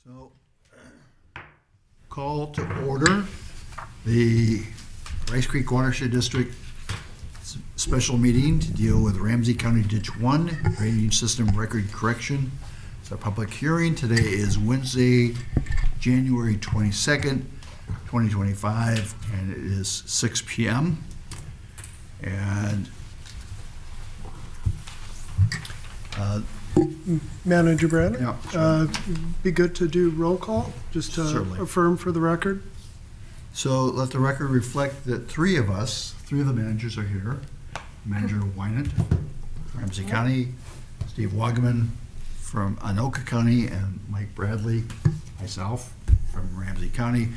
So, call to order the Rice Creek Watershed District special meeting to deal with Ramsey County Ditch 1 drainage system record correction. It's a public hearing. Today is Wednesday, January 22nd, 2025, and it is 6 p.m. And Manager Bradley? Yeah, sure. Be good to do roll call, just to Certainly. affirm for the record. so let the record reflect that three of the managers are here. Manager Wynant, Ramsey County, Steve Wagaman from Anoka County, and Mike Bradley, myself, from Ramsey County.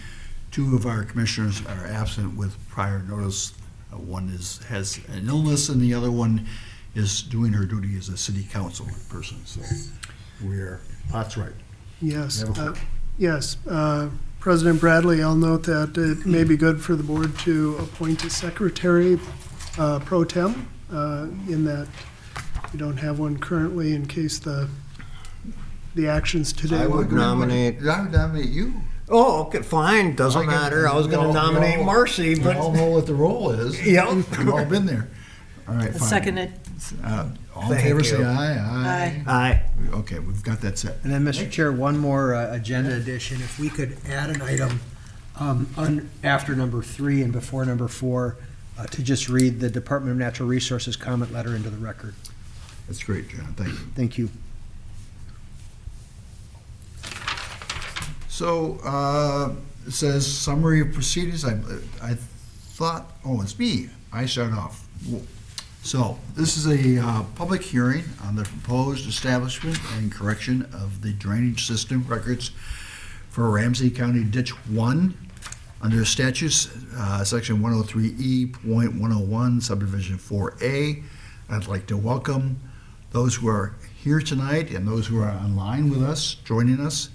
Two of our commissioners are absent with prior notice. One has an illness, and the other one is doing her duty as a city council person. So that's right. Yes, You have a question? yes. President Bradley, I'll note that it may be good for the board to appoint a secretary pro tem, in that we don't have one currently in case the actions today. I would nominate. I would nominate you. Oh, okay, fine, doesn't matter. I was gonna nominate Marcy, We all but, know what the role is. yeah. We've all been there. All right, fine. Second it. All in Thank favor, you. say aye. Aye. Okay, we've got that set. And then, Mr. Chair, one more agenda addition. If we could add an item after number 3 and before number 4 to just read the Department of Natural Resources comment letter into the record. That's great, John, thank you. Thank you. So, it says summary of proceedings. I thought, oh, it's me. I start off. So, this is a public hearing on the proposed establishment and correction of the drainage system records for Ramsey County Ditch 1 under statutes, section 103E.101, subdivision 4A. I'd like to welcome those who are here tonight and those who are online with us, joining us.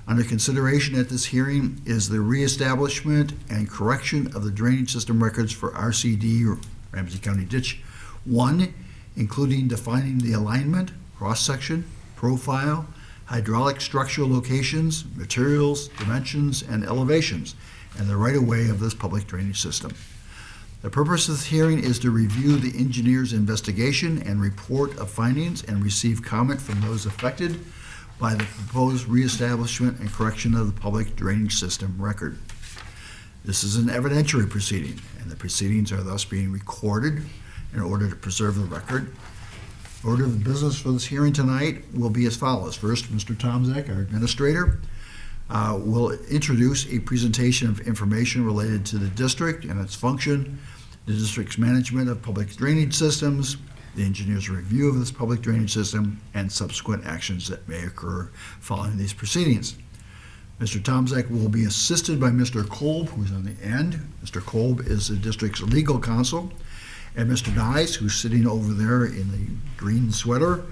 Under consideration at this hearing is the reestablishment and correction of the drainage system records for RCD, or Ramsey County Ditch 1, including defining the alignment, cross-section, profile, hydraulic structural locations, materials, dimensions, and elevations, and the right-of-way of this public drainage system. The purpose of this hearing is to review the engineer's investigation and report of findings and receive comment from those affected by the proposed reestablishment and correction of the public drainage system record. This is an evidentiary proceeding, and the proceedings are thus being recorded in order to preserve the record. Order of business for this hearing tonight will be as follows. First, Mr. Tomzak, our administrator, will introduce a presentation of information related to the district and its function, the district's management of public drainage systems, the engineer's review of this public drainage system, and subsequent actions that may occur following these proceedings. Mr. Tomzak will be assisted by Mr. Kolb, who's on the end. Mr. Kolb is the district's legal counsel, and Mr. Dice, who's sitting over there in the green sweater,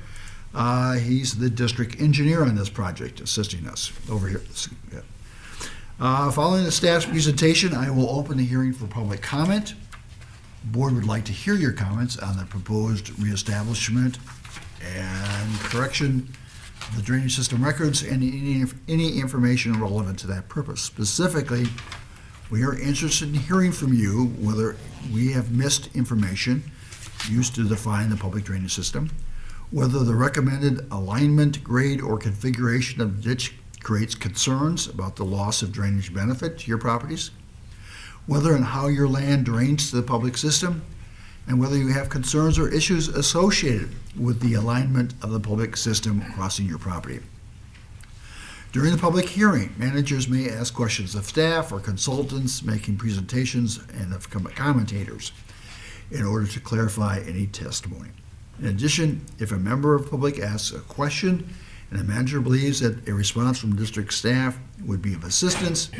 he's the district engineer on this project, assisting us over here. Following the staff's presentation, I will open the hearing for public comment. The board would like to hear your comments on the proposed reestablishment and correction of the drainage system records and any information relevant to that purpose. Specifically, we are interested in hearing from you whether we have missed information used to define the public drainage system, whether the recommended alignment, grade, or configuration of the ditch creates concerns about the loss of drainage benefit to your properties, whether and how your land drains to the public system, and whether you have concerns or issues associated with the alignment of the public system crossing your property. During the public hearing, managers may ask questions of staff or consultants making presentations and of commentators in order to clarify any testimony. In addition, if a member of the public asks a question and the manager believes that a response from district staff would be of assistance,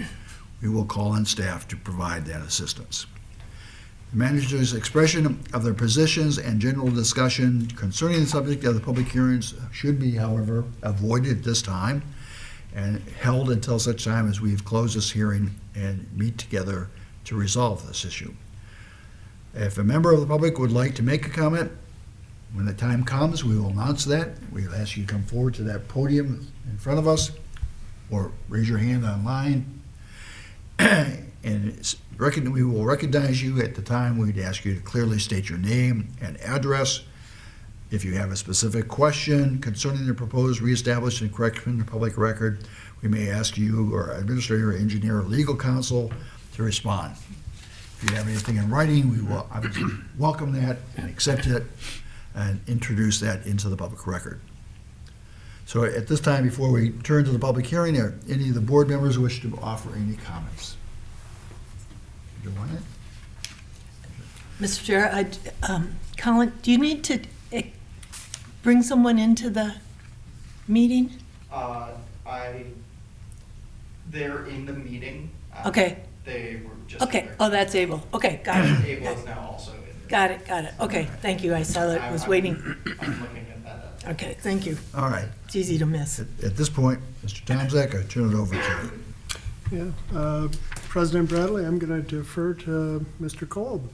we will call on staff to provide that assistance. The manager's expression of their positions and general discussion concerning the subject of the public hearings should be, however, avoided at this time and held until such time as we've closed this hearing and meet together to resolve this issue. If a member of the public would like to make a comment, when the time comes, we will announce that. We'll ask you to come forward to that podium in front of us or raise your hand online. And we will recognize you at the time. We'd ask you to clearly state your name and address. If you have a specific question concerning the proposed reestablishment and correction of the public record, we may ask you or administrator, engineer, or legal counsel to respond. If you have anything in writing, we will obviously welcome that and accept it and introduce that into the public record. So at this time, before we turn to the public hearing, are any of the board members wish to offer any comments? You want it? Mr. Chair, Colin, do you need to bring someone into the meeting? They're in the meeting. Okay. They were just. Okay, oh, that's Abel. Okay, got it. Able is now also in there. Got it. Okay, thank you. I saw that, I was waiting. I'm looking at that. Okay, thank you. All right. It's easy to miss. At this point, Mr. Tomzak, I turn it over to you. Yeah, President Bradley, I'm going to defer to Mr. Kolb.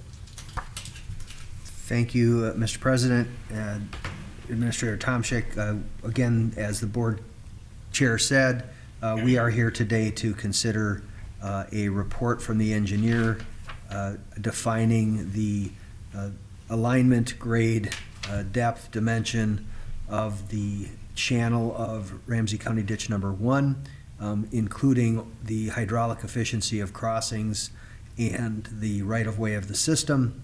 Thank you, Mr. President. Administrator Tomczyk, again, as the board chair said, we are here today to consider a report from the engineer defining the alignment, grade, depth, dimension of the channel of Ramsey County Ditch number 1, including the hydraulic efficiency of crossings and the right-of-way of the system.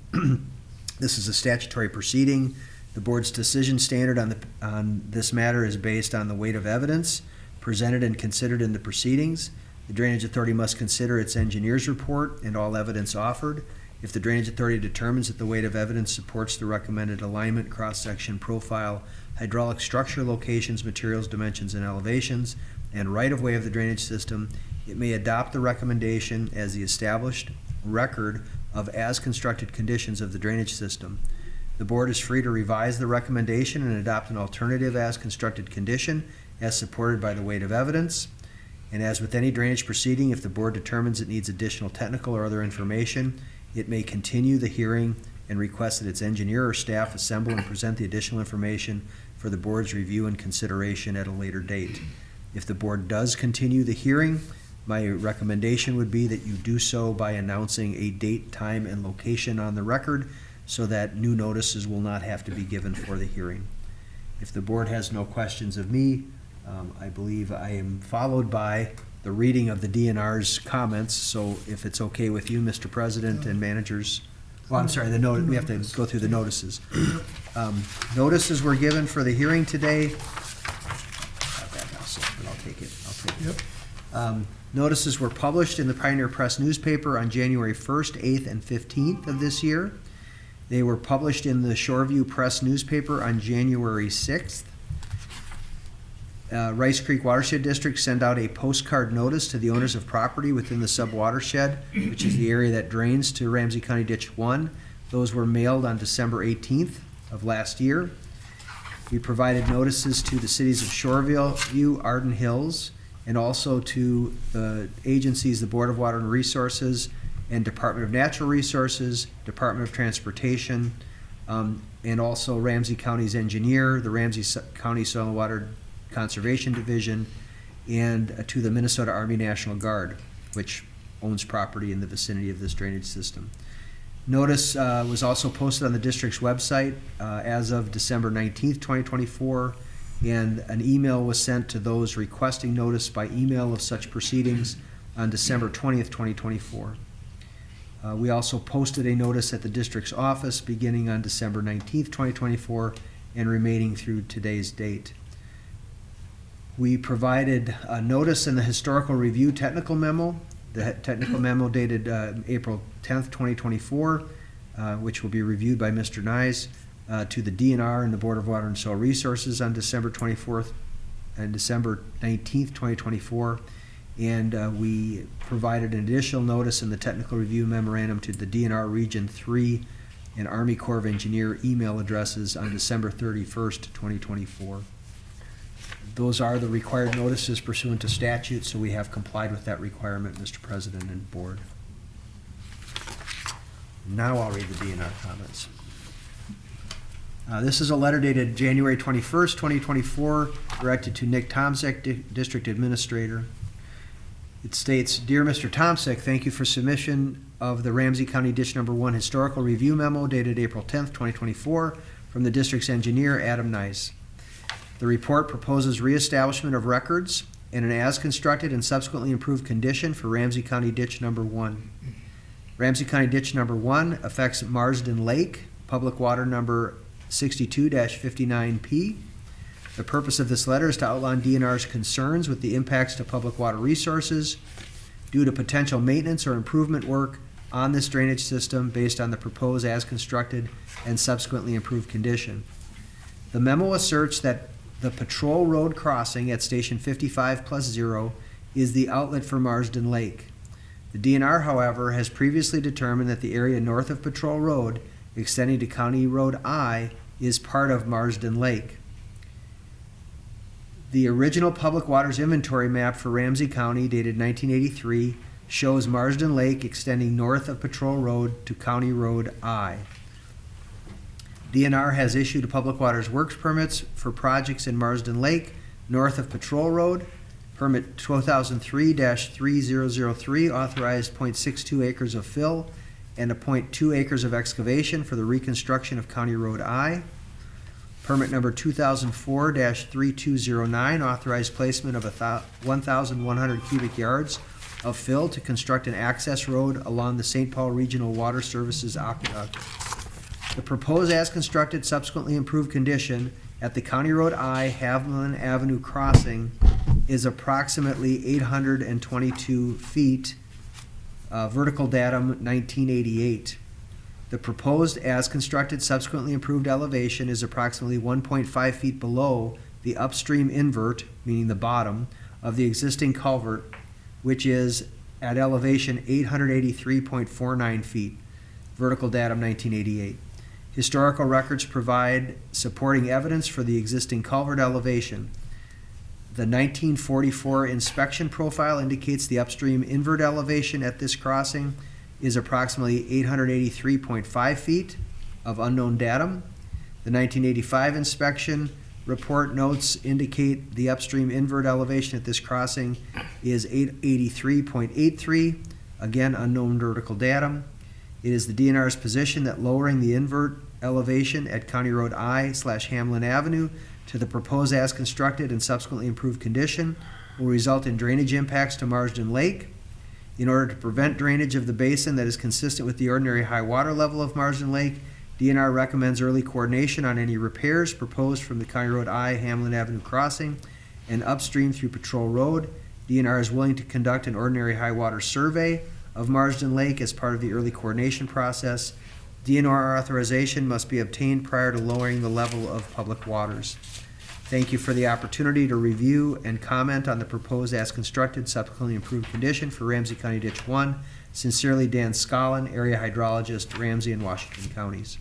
This is a statutory proceeding. The board's decision standard on this matter is based on the weight of evidence presented and considered in the proceedings. The Drainage Authority must consider its engineer's report and all evidence offered. If the Drainage Authority determines that the weight of evidence supports the recommended alignment, cross-section, profile, hydraulic structure locations, materials, dimensions, and elevations, and right-of-way of the drainage system, it may adopt the recommendation as the established record of as-constructed conditions of the drainage system. The board is free to revise the recommendation and adopt an alternative as-constructed condition as supported by the weight of evidence. And as with any drainage proceeding, if the board determines it needs additional technical or other information, it may continue the hearing and request that its engineer or staff assemble and present the additional information for the board's review and consideration at a later date. If the board does continue the hearing, my recommendation would be that you do so by announcing a date, time, and location on the record so that new notices will not have to be given for the hearing. If the board has no questions of me, I believe I am followed by the reading of the DNR's comments. So if it's okay with you, Mr. President and managers, well, I'm sorry, we have to go through the notices. Notices were given for the hearing today. Not that house, but I'll take it. Yep. Notices were published in the Pioneer Press newspaper on January 1st, 8th, and 15th of this year. They were published in the Shoreview Press newspaper on January 6th. Rice Creek Watershed District sent out a postcard notice to the owners of property within the sub-watershed, which is the area that drains to Ramsey County Ditch 1. Those were mailed on December 18th of last year. We provided notices to the cities of Shoreview, Arden Hills, and also to the agencies, the Board of Water and Resources, and Department of Natural Resources, Department of Transportation, and also Ramsey County's engineer, the Ramsey County Soil and Water Conservation Division, and to the Minnesota Army National Guard, which owns property in the vicinity of this drainage system. Notice was also posted on the district's website as of December 19th, 2024, and an email was sent to those requesting notice by email of such proceedings on December 20th, 2024. We also posted a notice at the district's office beginning on December 19th, 2024, and remaining through today's date. We provided a notice in the Historical Review Technical Memo, the technical memo dated April 10th, 2024, which will be reviewed by Mr. Nyes, to the DNR and the Board of Water and Soil Resources on December 24th and December 19th, 2024. And we provided an additional notice in the Technical Review Memorandum to the DNR Region 3 and Army Corps of Engineer email addresses on December 31st, 2024. Those are the required notices pursuant to statute, so we have complied with that requirement, Mr. President and Board. Now I'll read the DNR comments. This is a letter dated January 21st, 2024, directed to Nick Tomczak, District Administrator. It states, "Dear Mr. Tomsick, thank you for submission of the Ramsey County Ditch Number 1 Historical Review Memo dated April 10th, 2024, from the district's engineer, Adam Nice. The report proposes reestablishment of records in an as-constructed and subsequently improved condition for Ramsey County Ditch Number 1. Ramsey County Ditch Number 1 affects Marsden Lake, public water number 62-59P. The purpose of this letter is to outline DNR's concerns with the impacts to public water resources due to potential maintenance or improvement work on this drainage system based on the proposed as-constructed and subsequently improved condition. The memo asserts that the Patrol Road crossing at Station 55+0 is the outlet for Marsden Lake. The DNR, however, has previously determined that the area north of Patrol Road, extending to County Road I, is part of Marsden Lake. The original public waters inventory map for Ramsey County, dated 1983, shows Marsden Lake extending north of Patrol Road to County Road I. DNR has issued public waters works permits for projects in Marsden Lake north of Patrol Road. Permit 2003-3003 authorized 0.62 acres of fill and a 0.2 acres of excavation for the reconstruction of County Road I. Permit number 2004-3209 authorized placement of 1,100 cubic yards of fill to construct an access road along the St. Paul Regional Water Services Aqueduct. The proposed as-constructed subsequently improved condition at the County Road I Haviland Avenue crossing is approximately 822 feet, vertical datum 1988. The proposed as-constructed subsequently improved elevation is approximately 1.5 feet below the upstream invert, meaning the bottom, of the existing culvert, which is at elevation 883.49 feet, vertical datum 1988. Historical records provide supporting evidence for the existing culvert elevation. The 1944 inspection profile indicates the upstream invert elevation at this crossing is approximately 883.5 feet of unknown datum. The 1985 inspection report notes indicate the upstream invert elevation at this crossing is 883.83, again unknown vertical datum. It is the DNR's position that lowering the invert elevation at County Road I/Hamlin Avenue to the proposed as-constructed and subsequently improved condition will result in drainage impacts to Marsden Lake. In order to prevent drainage of the basin that is consistent with the ordinary high water level of Marsden Lake, DNR recommends early coordination on any repairs proposed from the County Road I/Hamlin Avenue crossing and upstream through Patrol Road. DNR is willing to conduct an ordinary high water survey of Marsden Lake as part of the early coordination process. DNR authorization must be obtained prior to lowering the level of public waters. Thank you for the opportunity to review and comment on the proposed as-constructed, subsequently improved condition for Ramsey County Ditch 1. Sincerely, Dan Scollin, Area Hydrologist, Ramsey and Washington Counties.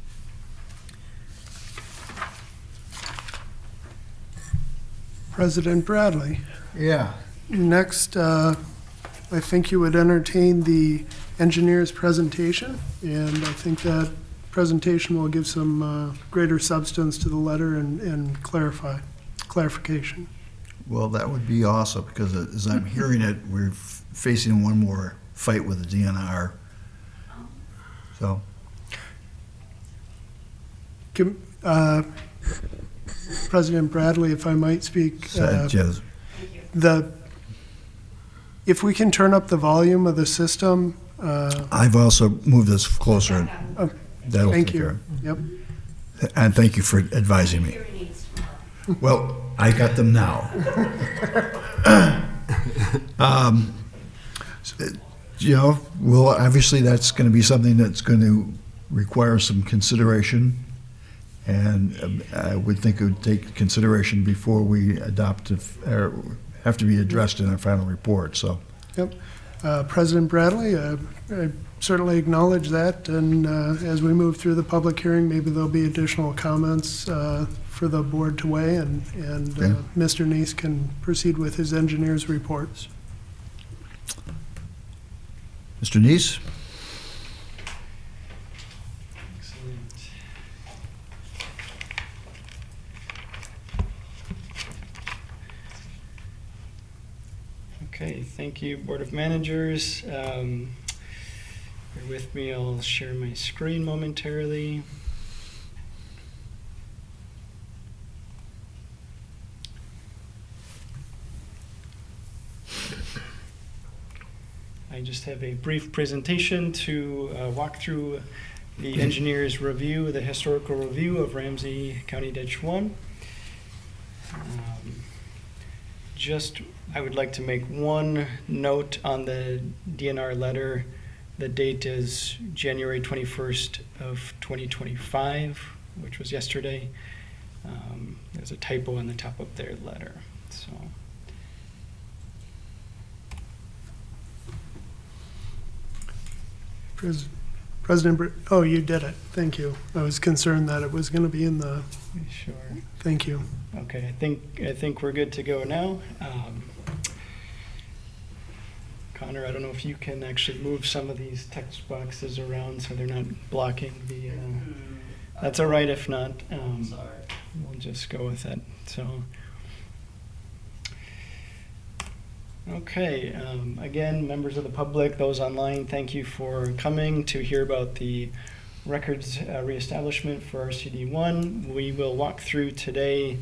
President Bradley. Yeah. Next, I think you would entertain the engineer's presentation, and I think that presentation will give some greater substance to the letter and clarification. Well, that would be awesome, because as I'm hearing it, we're facing one more fight with the DNR. So, President Bradley, if I might speak, Sanchez. if we can turn up the volume of the system. I've also moved this closer. That'll Thank take you. care. Yep. And thank you for advising me. Well, I got them now. Well, obviously that's going to be something that's going to require some consideration, and I would think it would take consideration before we adopt, or have to be addressed in our final report. So, Yep. President Bradley, I certainly acknowledge that, and as we move through the public hearing, maybe there'll be additional comments for the board to weigh, and Okay. Mr. Neese can proceed with his engineer's reports. Mr. Neese? Okay, thank you, Board of Managers. Bear with me, I'll share my screen momentarily. I just have a brief presentation to walk through the engineer's review, the historical review of Ramsey County Ditch 1. I would like to make one note on the DNR letter. The date is January 21st of 2025, which was yesterday. There's a typo on the top of their letter, so. President, oh, you did it. Thank you. I was concerned that it was going to be in the, Sure. thank you. Okay, I think we're good to go now. Connor, I don't know if you can actually move some of these text boxes around so they're not blocking the, that's all right if not. Sorry. We'll just go with it, so. Okay, again, members of the public, those online, thank you for coming to hear about the records reestablishment for RCD1. We will walk through today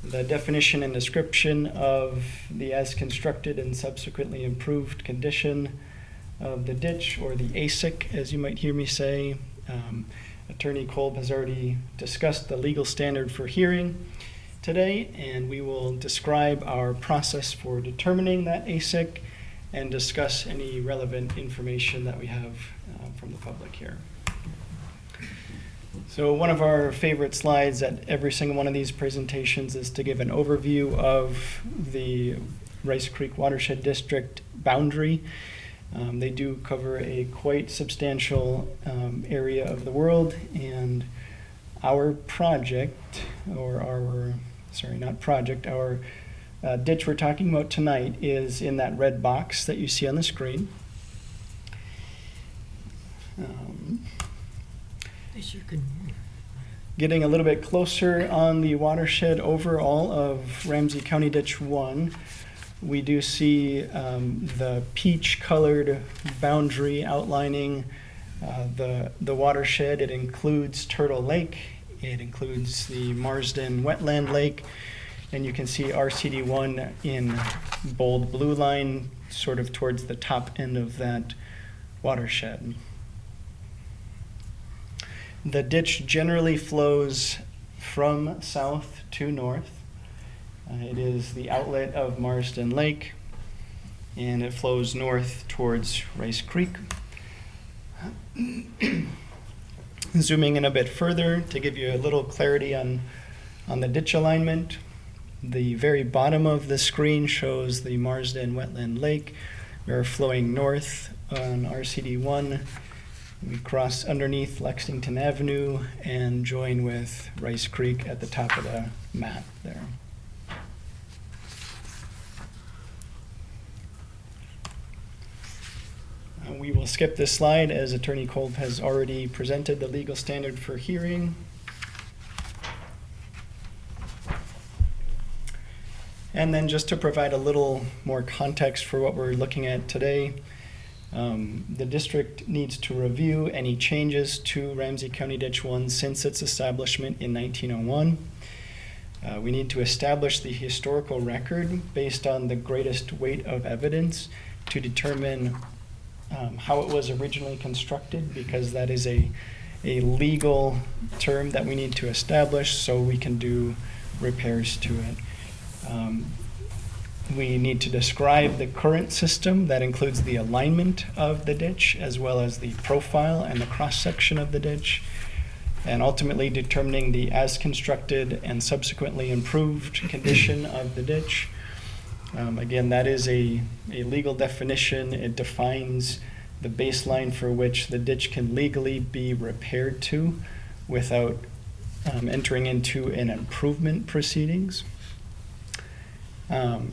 the definition and description of the as constructed and subsequently improved condition of the ditch, or the ASIC, as you might hear me say. Attorney Kolb has already discussed the legal standard for hearing today, and we will describe our process for determining that ASIC and discuss any relevant information that we have from the public here. So one of our favorite slides at every single one of these presentations is to give an overview of the Rice Creek Watershed District boundary. They do cover a quite substantial area of the world, and our project, or our, sorry, not project, our ditch we're talking about tonight is in that red box that you see on the screen. Getting a little bit closer on the watershed overall of Ramsey County Ditch 1, we do see the peach-colored boundary outlining the watershed. It includes Turtle Lake, it includes the Marsden Wetland Lake, and you can see RCD1 in bold blue line, sort of towards the top end of that watershed. The ditch generally flows from south to north. It is the outlet of Marsden Lake, and it flows north towards Rice Creek. Zooming in a bit further to give you a little clarity on the ditch alignment, the very bottom of the screen shows the Marsden Wetland Lake. We're flowing north on RCD1. We cross underneath Lexington Avenue and join with Rice Creek at the top of the map there. We will skip this slide as Attorney Kolb has already presented the legal standard for hearing. And then just to provide a little more context for what we're looking at today, the district needs to review any changes to Ramsey County Ditch 1 since its establishment in 1901. We need to establish the historical record based on the greatest weight of evidence to determine how it was originally constructed, because that is a legal term that we need to establish so we can do repairs to it. We need to describe the current system that includes the alignment of the ditch as well as the profile and the cross-section of the ditch, and ultimately determining the as constructed and subsequently improved condition of the ditch. Again, that is a legal definition. It defines the baseline for which the ditch can legally be repaired to without entering into an improvement proceedings.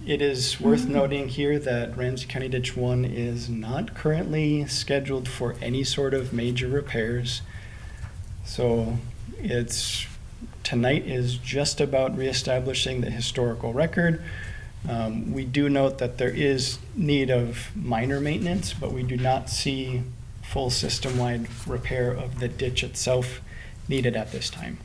It is worth noting here that Ramsey County Ditch 1 is not currently scheduled for any sort of major repairs. So tonight is just about reestablishing the historical record. We do note that there is need of minor maintenance, but we do not see full system-wide repair of the ditch itself needed at this time.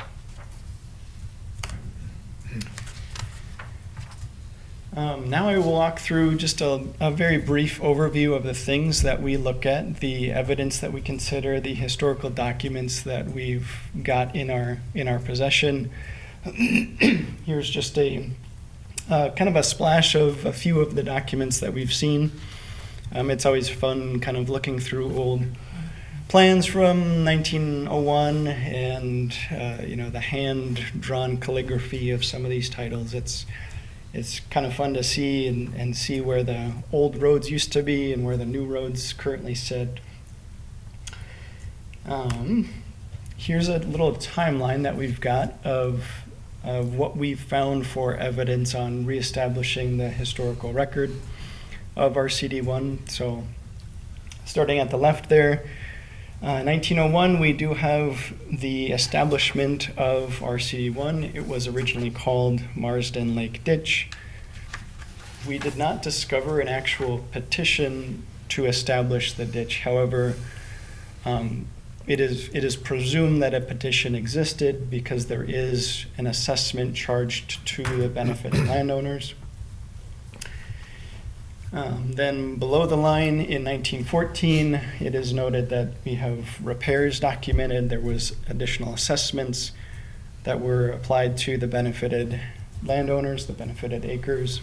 Now I will walk through just a very brief overview of the things that we look at, the evidence that we consider, the historical documents that we've got in our possession. Here's just a kind of a splash of a few of the documents that we've seen. It's always fun kind of looking through old plans from 1901 and the hand-drawn calligraphy of some of these titles. It's kind of fun to see and see where the old roads used to be and where the new roads currently sit. Here's a little timeline that we've got of what we've found for evidence on reestablishing the historical record of RCD1. So starting at the left there, 1901, we do have the establishment of RCD1. It was originally called Marsden Lake Ditch. We did not discover an actual petition to establish the ditch. However, it is presumed that a petition existed because there is an assessment charged to the benefited landowners. Then below the line in 1914, it is noted that we have repairs documented. There was additional assessments that were applied to the benefited landowners, the benefited acres.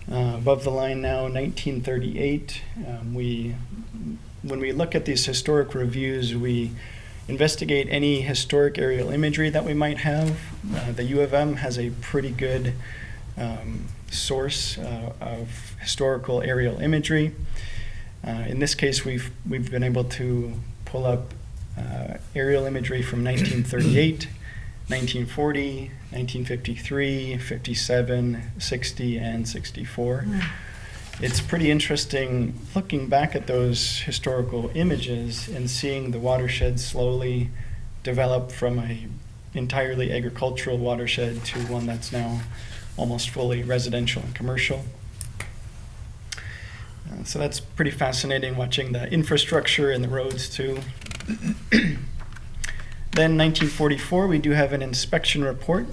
Above the line now, 1938, when we look at these historic reviews, we investigate any historic aerial imagery that we might have. The U of M has a pretty good source of historical aerial imagery. In this case, we've been able to pull up aerial imagery from 1938, 1940, 1953, 57, 60, and 64. It's pretty interesting looking back at those historical images and seeing the watershed slowly develop from a entirely agricultural watershed to one that's now almost fully residential and commercial. So that's pretty fascinating, watching the infrastructure and the roads too. Then 1944, we do have an inspection report.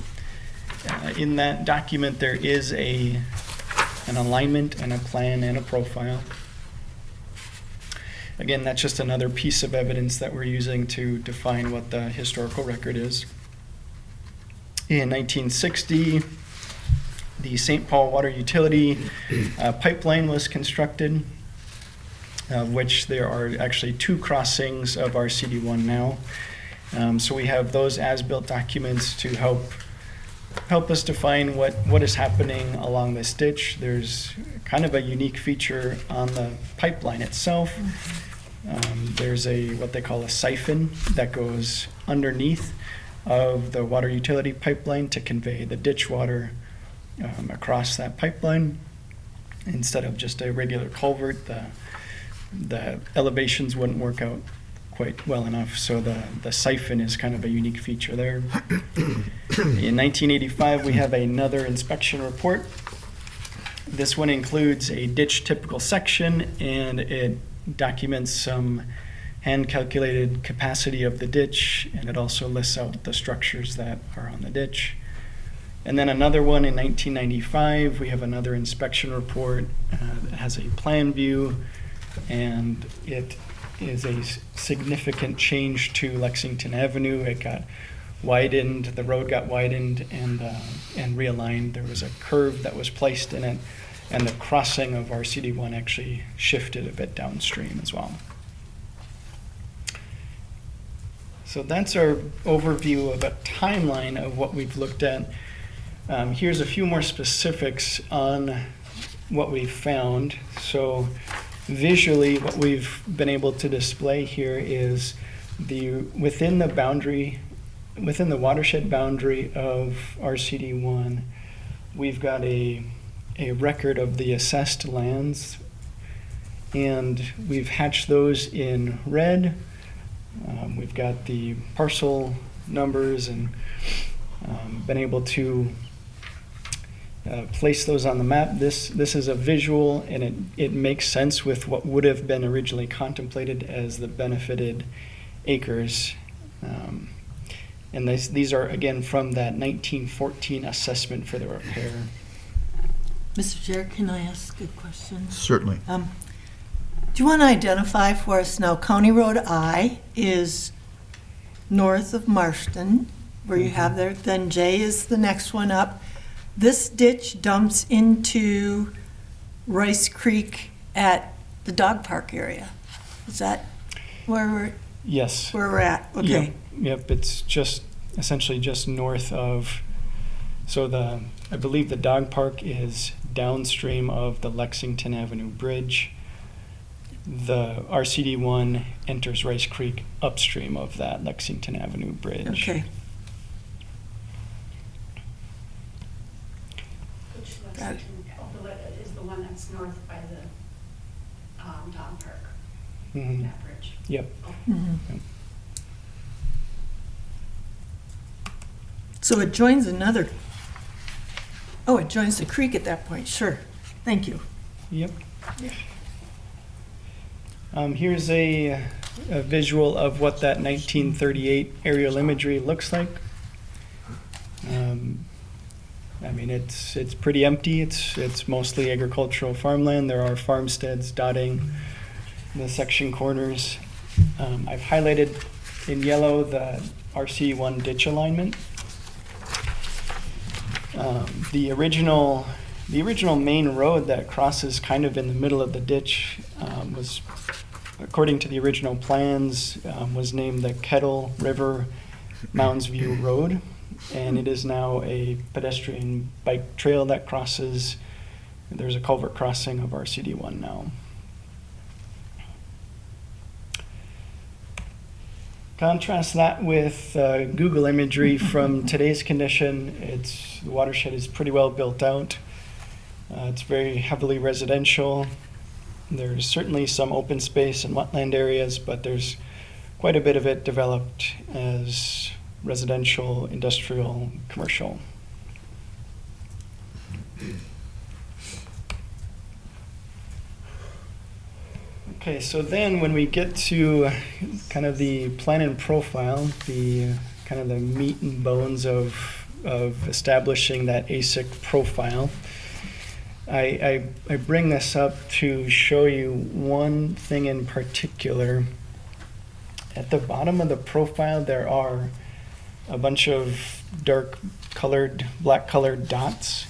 In that document, there is an alignment and a plan and a profile. Again, that's just another piece of evidence that we're using to define what the historical record is. In 1960, the St. Paul Water Utility pipeline was constructed, of which there are actually 2 crossings of RCD1 now. So we have those as-built documents to help us define what is happening along this ditch. There's kind of a unique feature on the pipeline itself. There's what they call a siphon that goes underneath of the water utility pipeline to convey the ditch water across that pipeline. Instead of just a regular culvert, the elevations wouldn't work out quite well enough, so the siphon is kind of a unique feature there. In 1985, we have another inspection report. This one includes a ditch typical section, and it documents some hand-calculated capacity of the ditch, and it also lists out the structures that are on the ditch. And then another one in 1995, we have another inspection report that has a plan view, and it is a significant change to Lexington Avenue. It got widened, the road got widened and realigned. There was a curve that was placed in it, and the crossing of RCD1 actually shifted a bit downstream as well. So that's our overview of a timeline of what we've looked at. Here's a few more specifics on what we've found. So visually, what we've been able to display here is within the watershed boundary of RCD1, we've got a record of the assessed lands, and we've hatched those in red. We've got the parcel numbers and been able to place those on the map. This is a visual, and it makes sense with what would have been originally contemplated as the benefited acres. And these are, again, from that 1914 assessment for the repair. Mr. Chair, can I ask a question? Certainly. Do you want to identify for us now, County Road I is north of Marston, where you have there, then J is the next one up. This ditch dumps into Rice Creek at the dog park area. Is that where Yes. we're at? Okay. Yep, it's just, essentially just north of, so I believe the dog park is downstream of the Lexington Avenue Bridge. The RCD1 enters Rice Creek upstream of that Lexington Avenue Bridge. Okay. Which Lexington is the one that's north by the dog park, Mhm. that bridge. Yep. Mhm. So it joins another, oh, it joins the creek at that point, sure. Thank you. Yep. Here's a visual of what that 1938 aerial imagery looks like. I mean, it's pretty empty. It's mostly agricultural farmland. There are farmsteads dotting the section corners. I've highlighted in yellow the RC1 ditch alignment. The original main road that crosses kind of in the middle of the ditch was, according to the original plans, was named the Kettle River Mounds View Road, and it is now a pedestrian bike trail that crosses. There's a culvert crossing of RCD1 now. Contrast that with Google imagery from today's condition. The watershed is pretty well built out. It's very heavily residential. There's certainly some open space and wetland areas, but there's quite a bit of it developed as residential, industrial, commercial. Okay, so then when we get to kind of the plan and profile, the kind of the meat and bones of establishing that ASIC profile, I bring this up to show you one thing in particular. At the bottom of the profile, there are a bunch of black colored dots,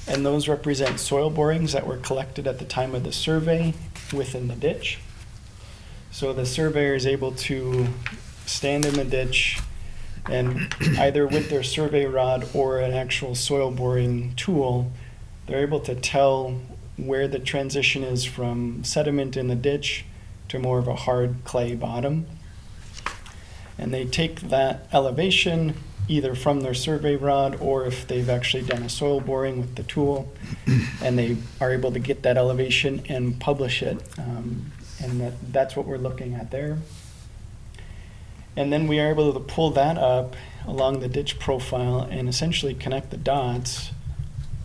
and those represent soil borings that were collected at the time of the survey within the ditch. So the surveyor is able to stand in the ditch and either with their survey rod or an actual soil boring tool, they're able to tell where the transition is from sediment in the ditch to more of a hard clay bottom. And they take that elevation either from their survey rod or if they've actually done a soil boring with the tool, and they are able to get that elevation and publish it. And that's what we're looking at there. And then we are able to pull that up along the ditch profile and essentially connect the dots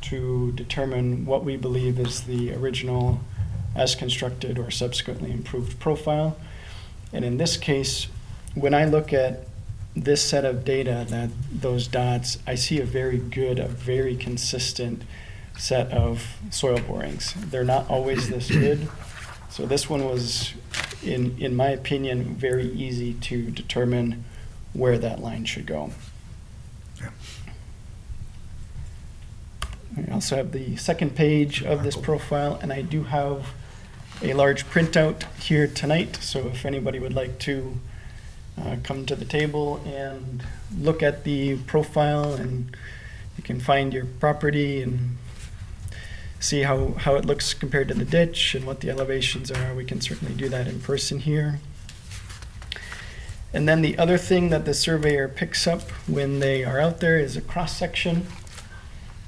to determine what we believe is the original as constructed or subsequently improved profile. And in this case, when I look at this set of data, those dots, I see a very consistent set of soil borings. They're not always this good. So this one was, in my opinion, very easy to determine where that line should go. Yeah. I also have the second page of this profile, and I do have a large printout here tonight. So if anybody would like to come to the table and look at the profile, and you can find your property and see how it looks compared to the ditch and what the elevations are. We can certainly do that in person here. And then the other thing that the surveyor picks up when they are out there is a cross-section.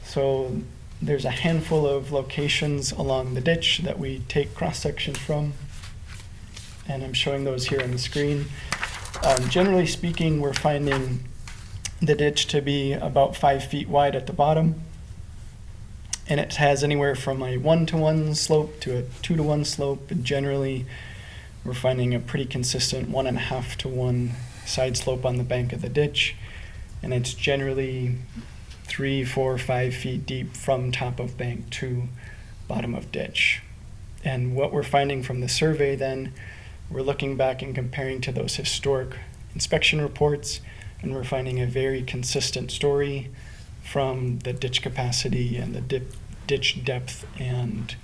So there's a handful of locations along the ditch that we take cross-sections from, and I'm showing those here on the screen. Generally speaking, we're finding the ditch to be about 5 feet wide at the bottom. And it has anywhere from a 1-to-1 slope to a 2-to-1 slope, and generally we're finding a pretty consistent 1.5-to-1 side slope on the bank of the ditch, and it's generally 3, 4, 5 feet deep from top of bank to bottom of ditch. And what we're finding from the survey then, we're looking back and comparing to those historic inspection reports, and we're finding a very consistent story from the ditch capacity and the ditch depth and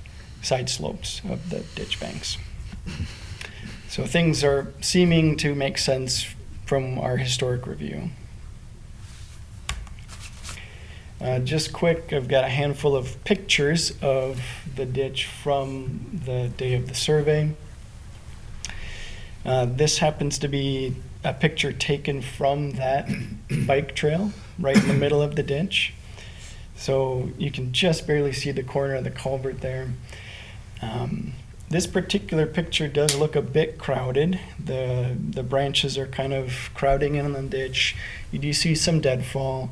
side slopes of the ditch banks. So things are seeming to make sense from our historic review. Just quick, I've got a handful of pictures of the ditch from the day of the survey. This happens to be a picture taken from that bike trail right in the middle of the ditch. So you can just barely see the corner of the culvert there. This particular picture does look a bit crowded. The branches are kind of crowding in on the ditch. You do see some deadfall.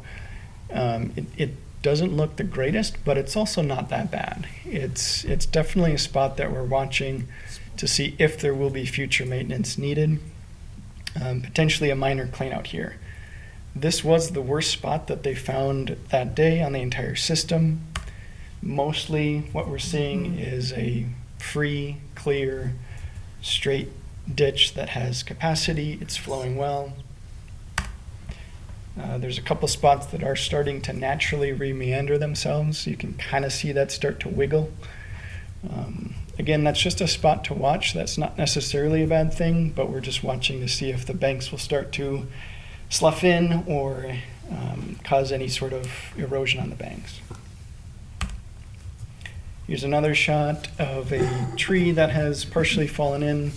It doesn't look the greatest, but it's also not that bad. It's definitely a spot that we're watching to see if there will be future maintenance needed. Potentially a minor clean out here. This was the worst spot that they found that day on the entire system. Mostly what we're seeing is a free, clear, straight ditch that has capacity. It's flowing well. There's a couple spots that are starting to naturally re-meander themselves. You can kind of see that start to wiggle. Again, that's just a spot to watch. That's not necessarily a bad thing, but we're just watching to see if the banks will start to slough in or cause any sort of erosion on the banks. Here's another shot of a tree that has partially fallen in.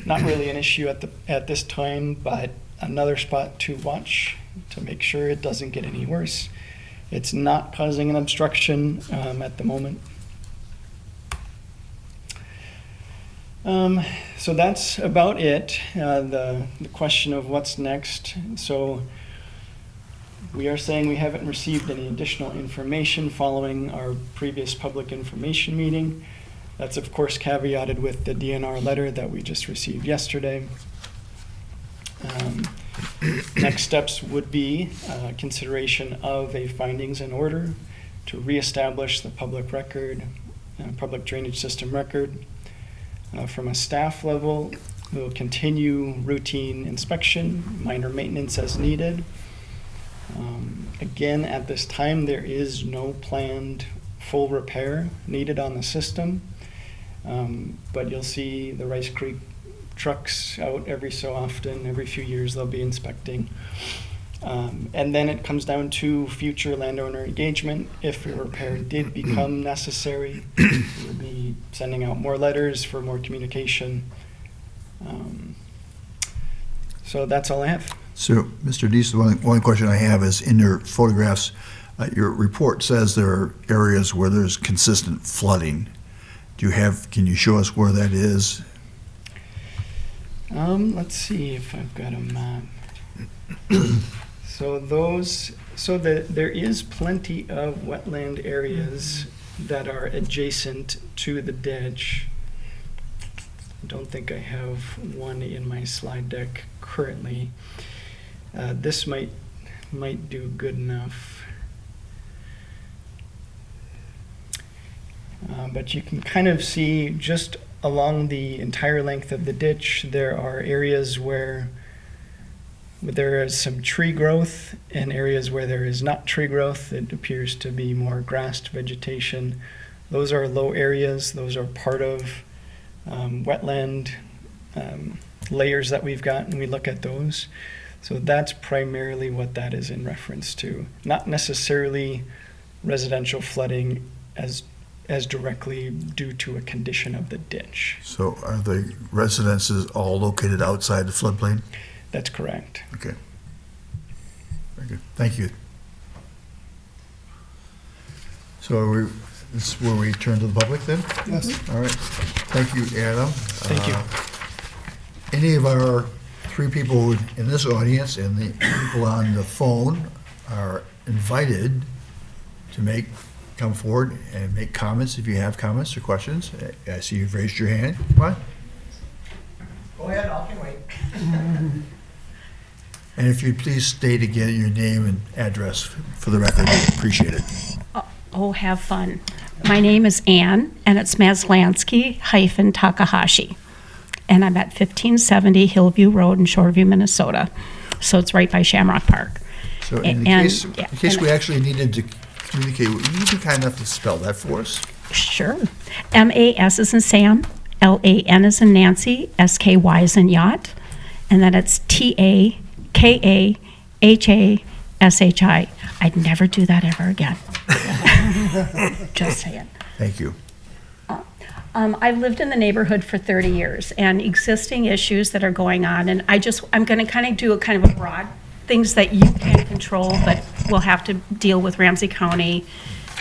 Not really an issue at this time, but another spot to watch to make sure it doesn't get any worse. It's not causing an obstruction at the moment. So that's about it, the question of what's next. So we are saying we haven't received any additional information following our previous public information meeting. That's of course caveated with the DNR letter that we just received yesterday. Next steps would be consideration of a findings in order to reestablish the public record, public drainage system record. From a staff level, we'll continue routine inspection, minor maintenance as needed. Again, at this time, there is no planned full repair needed on the system, but you'll see the Rice Creek trucks out every so often, every few years they'll be inspecting. And then it comes down to future landowner engagement. If a repair did become necessary, we'll be sending out more letters for more communication. So that's all I have. So, Mr. Deese, one question I have is, in your photographs, your report says there are areas where there's consistent flooding. Can you show us where that is? Let's see if I've got a map. There is plenty of wetland areas that are adjacent to the ditch. I don't think I have one in my slide deck currently. This might do good enough. But you can kind of see just along the entire length of the ditch, there are areas where there is some tree growth and areas where there is not tree growth. It appears to be more grassed vegetation. Those are low areas. Those are part of wetland layers that we've got, and we look at those. So that's primarily what that is in reference to. Not necessarily residential flooding as directly due to a condition of the ditch. So are the residences all located outside the floodplain? That's correct. Okay. Very good. Thank you. So this is where we turn to the public then? Yes. All right. Thank you, Adam. Thank you. Any of our three people in this audience and the people on the phone are invited to make come forward and make comments if you have comments or questions. I see you've raised your hand. What? Go ahead, I can wait. And if you'd please state again your name and address for the record, I'd appreciate it. Oh, have fun. My name is Ann, and it's Maslansky-Takahashi. And I'm at 1570 Hillview Road in Shoreview, Minnesota. So it's right by Shamrock Park. So in And- case we actually needed to communicate, would you be kind enough to spell that for us? Sure. M-A-S is in Sam, L-A-N is in Nancy, S-K-Y is in yacht, and then it's T-A-K-A-H-A-S-H-I. I'd never do that ever again. Just saying. Thank you. I've lived in the neighborhood for 30 years, and existing issues that are going on, and I'm going to kind of do a kind of a broad things that you can control, but we'll have to deal with Ramsey County,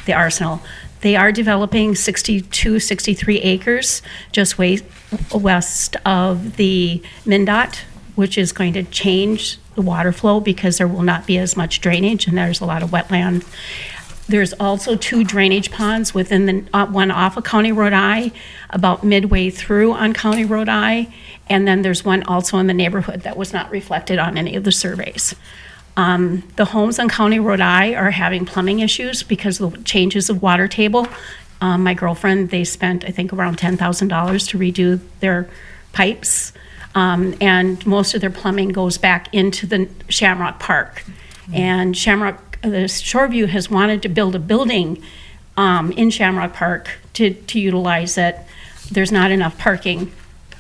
the Arsenal. They are developing 62, 63 acres just west of the MnDOT, which is going to change the water flow because there will not be as much drainage, and there's a lot of wetland. There's also 2 drainage ponds within the, one off of County Road I, about midway through on County Road I, and then there's one also in the neighborhood that was not reflected on any of the surveys. The homes on County Road I are having plumbing issues because of the changes of water table. My girlfriend, they spent, I think, around $10,000 to redo their pipes, and most of their plumbing goes back into the Shamrock Park. And the Shoreview has wanted to build a building in Shamrock Park to utilize it. There's not enough parking.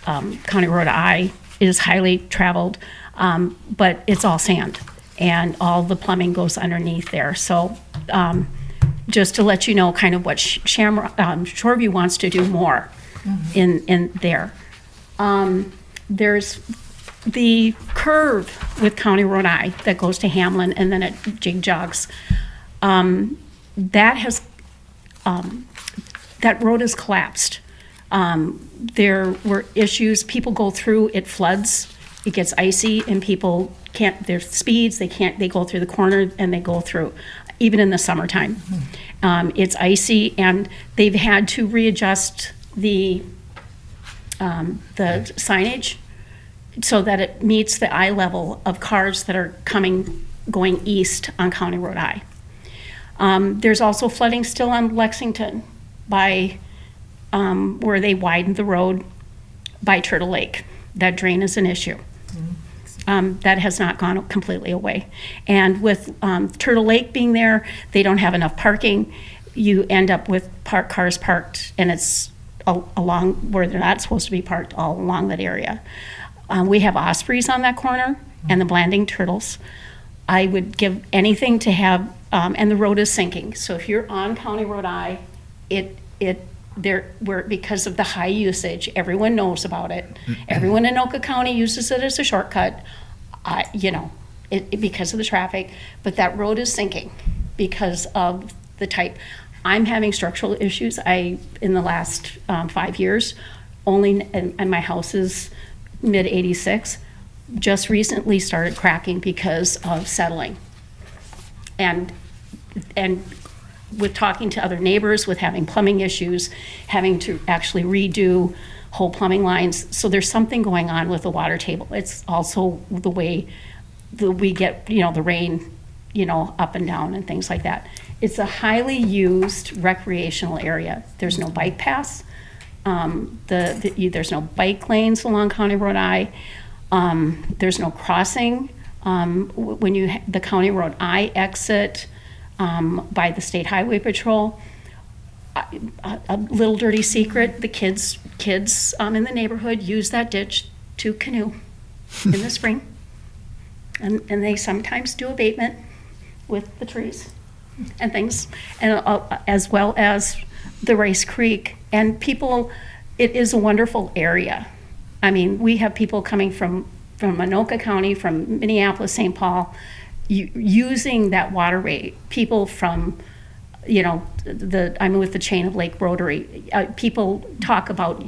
County Road I is highly traveled, but it's all sand, and all the plumbing goes underneath there. So just to let you know kind of what Shoreview wants to do more in there. There's the curve with County Road I that goes to Hamlin and then it jig jogs. That road has collapsed. There were issues, people go through, it floods, it gets icy, and people can't, their speeds, they go through the corner and they go through, even in the summertime. It's icy, and they've had to readjust the signage so that it meets the eye level of cars that are going east on County Road I. There's also flooding still on Lexington by where they widened the road by Turtle Lake. That drain is an issue. That has not gone completely away. And with Turtle Lake being there, they don't have enough parking. You end up with cars parked, and it's along where they're not supposed to be parked, all along that area. We have ospreys on that corner and the Blanding turtles. I would give anything to have, and the road is sinking. So if you're on County Road I, because of the high usage, everyone knows about it. Everyone in Anoka County uses it as a shortcut, because of the traffic. But that road is sinking because of the type. I'm having structural issues. In the last 5 years, and my house is mid-86, just recently started cracking because of settling. And with talking to other neighbors, with having plumbing issues, having to actually redo whole plumbing lines. So there's something going on with the water table. It's also the way that we get, the rain, up and down and things like that. It's a highly used recreational area. There's no bike paths. There's no bike lanes along County Road I. There's no crossing. When the County Road I exit by the State Highway Patrol, a little dirty secret, the kids in the neighborhood use that ditch to canoe in the spring. And they sometimes do abatement with the trees and things, and as well as the Rice Creek. And people, it is a wonderful area. I mean, we have people coming from Anoka County, from Minneapolis, St. Paul, using that waterway. People from, I'm with the chain of Lake Rotary. People talk about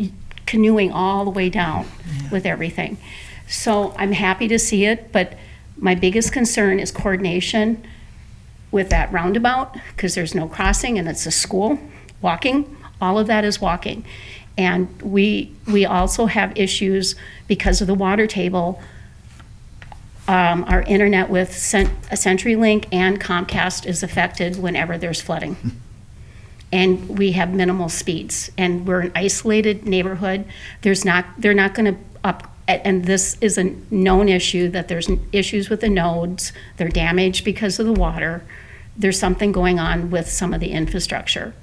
canoeing all the way down with everything. So I'm happy to see it, but my biggest concern is coordination with that roundabout, because there's no crossing and it's a school, walking, all of that is walking. And we also have issues because of the water table. Our internet with CenturyLink and Comcast is affected whenever there's flooding. And we have minimal speeds, and we're an isolated neighborhood. They're not gonna and this is a known issue, that there's issues with the nodes, they're damaged because of the water. There's something going on with some of the infrastructure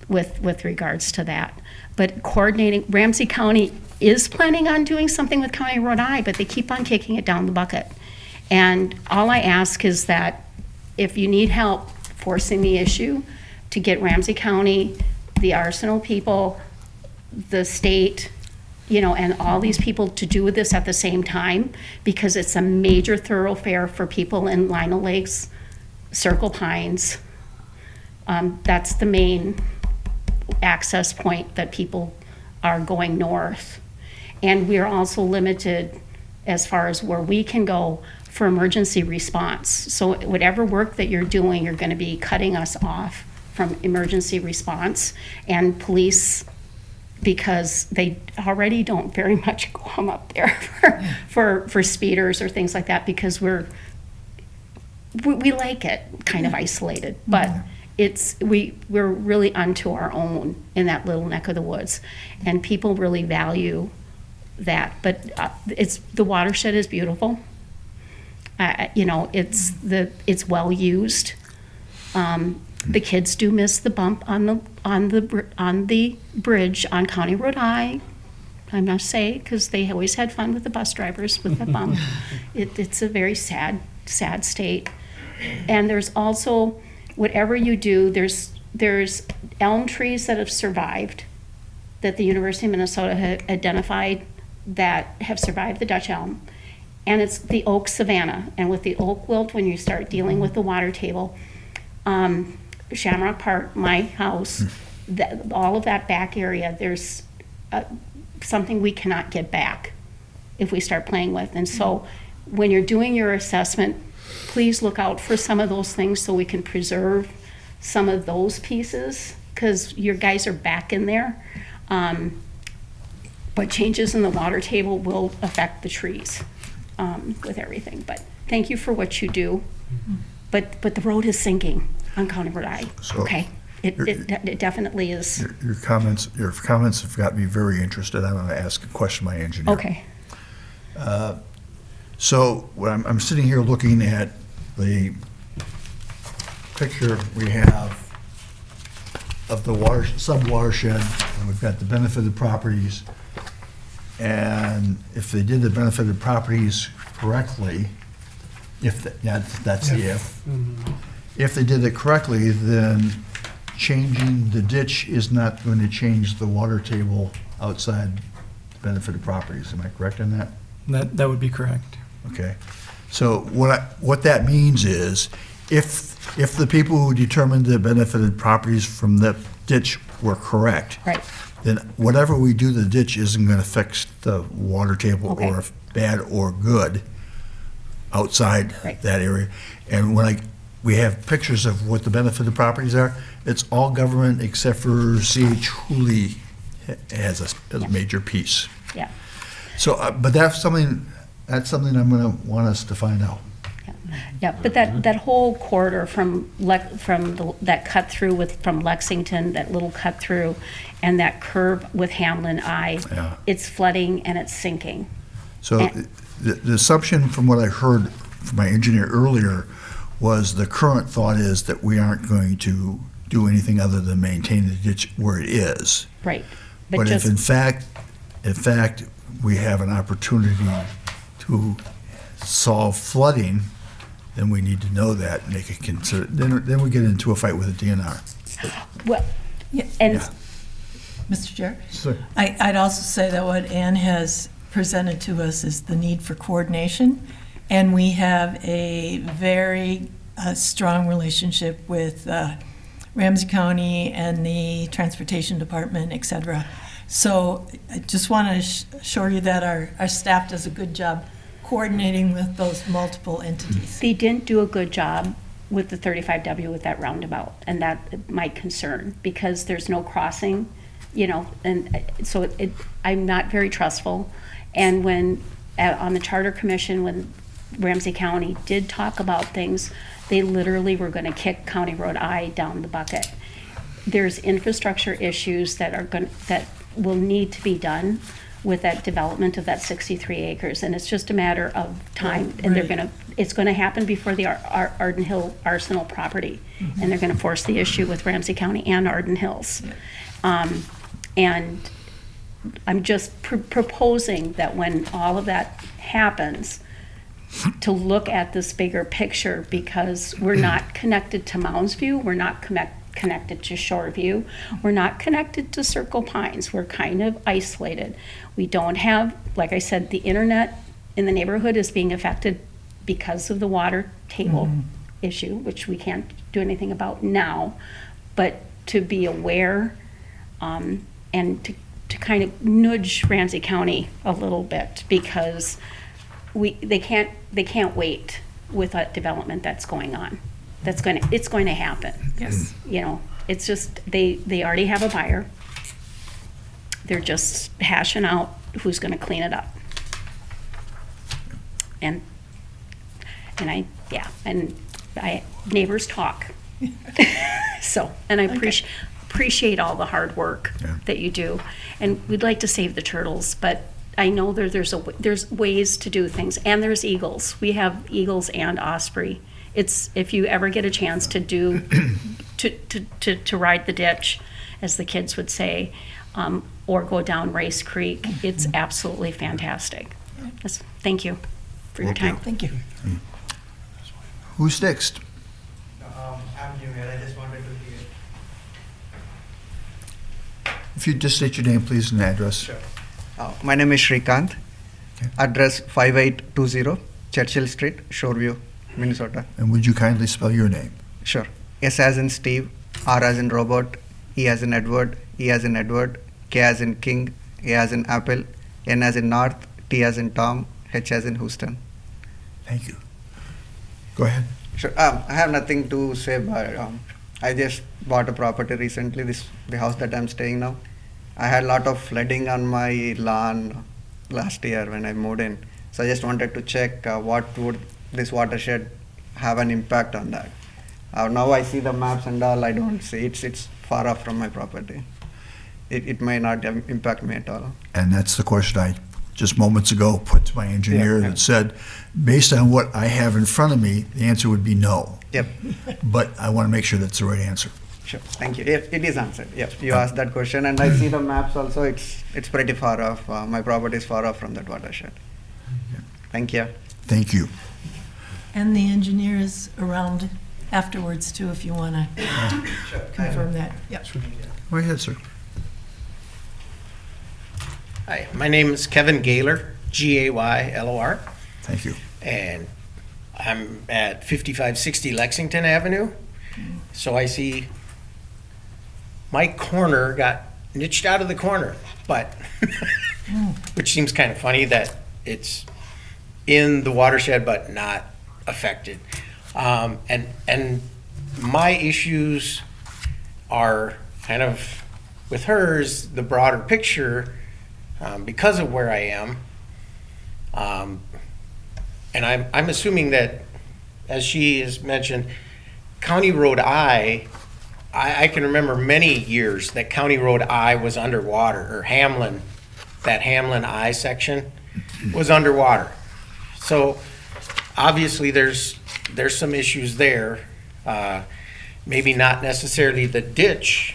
with regards to that. But coordinating, Ramsey County is planning on doing something with County Road I, but they keep on kicking it down the bucket. And all I ask is that if you need help forcing the issue, to get Ramsey County, the Arsenal people, the state, and all these people to do this at the same time, because it's a major thoroughfare for people in Lino Lakes, Circle Pines. That's the main access point that people are going north. And we're also limited as far as where we can go for emergency response. So whatever work that you're doing, you're going to be cutting us off from emergency response and police, because they already don't very much come up there for speeders or things like that, because we like it kind of isolated, but we're really unto our own in that little neck of the woods, and people really value that. But the watershed is beautiful. It's well used. The kids do miss the bump on the bridge on County Road I must say, because they always had fun with the bus drivers with the bump. It's a very sad state. And there's also, whatever you do, there's elm trees that have survived, that the University of Minnesota had identified that have survived the Dutch elm. And it's the oak savanna. And with the oak wilt, when you start dealing with the water table, Shamrock Park, my house, all of that back area, there's something we cannot get back if we start playing with. And so when you're doing your assessment, please look out for some of those things so we can preserve some of those pieces, because your guys are back in there. But changes in the water table will affect the trees with everything. But thank you for what you do. But the road is sinking on County Road I. So okay, it definitely is. Your comments have got me very interested. I'm going to ask a question to my engineer. Okay. So when I'm sitting here looking at the picture we have of the sub-watershed, and we've got the benefited properties, and if they did the benefited properties correctly, that's the if. If they did it correctly, then changing the ditch is not going to change the water table outside the benefited properties. Am I correct in that? That would be correct. Okay. So what that means is, if the people who determined the benefited properties from the ditch were correct, Right. then whatever we do to the ditch isn't going to fix the water table, Okay. or bad or good outside Right. that area. And when we have pictures of what the benefited properties are, it's all government except for C.H. Hooley has a major piece. Yeah. So, but that's something I'm going to want us to find out. Yeah, but that whole corridor from that cut through from Lexington, that little cut through, and that curve with Hamlin I, Yeah. it's flooding and it's sinking. So And- the assumption from what I heard from my engineer earlier was the current thought is that we aren't going to do anything other than maintain the ditch where it is. Right. But if in fact, we have an opportunity to solve flooding, then we need to know that and make it consider, then we get into a fight with the DNR. Well, Yeah. and Yeah. Mr. Chair? So, I'd also say that what Ann has presented to us is the need for coordination, and we have a very strong relationship with Ramsey County and the Transportation Department, et cetera. So I just want to assure you that our staff does a good job coordinating with those multiple entities. they didn't do a good job with the 35W with that roundabout, and that my concern, because there's no crossing, you know, and so I'm not very trustful. And when, on the Charter Commission, when Ramsey County did talk about things, they literally were gonna kick County Road I down the bucket. There's infrastructure issues that will need to be done with that development of that 63 acres, and it's just a matter of time. And it's gonna happen before the Arden Hill Arsenal property, and they're gonna force the issue with Ramsey County and Arden Hills. And I'm just proposing that when all of that happens, to look at this bigger picture, because we're not connected to Mounds View, we're not connected to Shoreview, we're not connected to Circle Pines, we're kind of isolated. We don't have, like I said, the internet in the neighborhood is being affected because of the water table issue, which we can't do anything about now, but to be aware and to kind of nudge Ramsey County a little bit, because they can't wait with that development that's going on. It's going to happen. Yes. You know, it's just, they already have a buyer. They're just hashing out who's gonna clean it up. And neighbors talk. So, and I appreciate all the hard work that you do. And we'd like to save the turtles, but I know there's ways to do things, and there's eagles. We have eagles and osprey. It's, if you ever get a chance to do, to ride the ditch, as the kids would say, or go down Race Creek, it's absolutely fantastic. Thank you for your time. Thank you. Who's next? I'm new here, I just wanted to hear. If you just state your name, please, and address. Sure. My name is Shrikant. Okay. Address 5820 Churchill Street, Shoreview, Minnesota. And would you kindly spell your name? Sure. S as in Steve, R as in Robert, E as in Edward, E as in Edward, K as in King, A as in Apple, N as in North, T as in Tom, H as in Houston. Thank you. Go ahead. Sure. I have nothing to say, but I just bought a property recently, the house that I'm staying now. I had a lot of flooding on my lawn last year when I moved in. So I just wanted to check what would this watershed have an impact on that. Now I see the maps and all, I don't see it's far off from my property. It may not impact me at all. And that's the question I just moments ago put to my engineer that said, based on what I have in front of me, the answer would be no. Yep. But I want to make sure that's the right answer. Sure. Thank you. It is answered. Yep. You asked that question, and I see the maps also. It's pretty far off. My property is far off from that watershed. Thank you. Thank you. And the engineer is around afterwards too, if you want to confirm that. Yep. Go ahead, sir. Hi, my name is Kevin Gaylor, Gaylor, Thank you. and I'm at 5560 Lexington Avenue. So I see my corner got niched out of the corner, but, which seems kind of funny that it's in the watershed but not affected. And my issues are kind of with hers, the broader picture, because of where I am. And I'm assuming that, as she has mentioned, County Road I can remember many years that County Road I was underwater, or Hamlin, that Hamlin I section was underwater. So obviously there's some issues there. Maybe not necessarily the ditch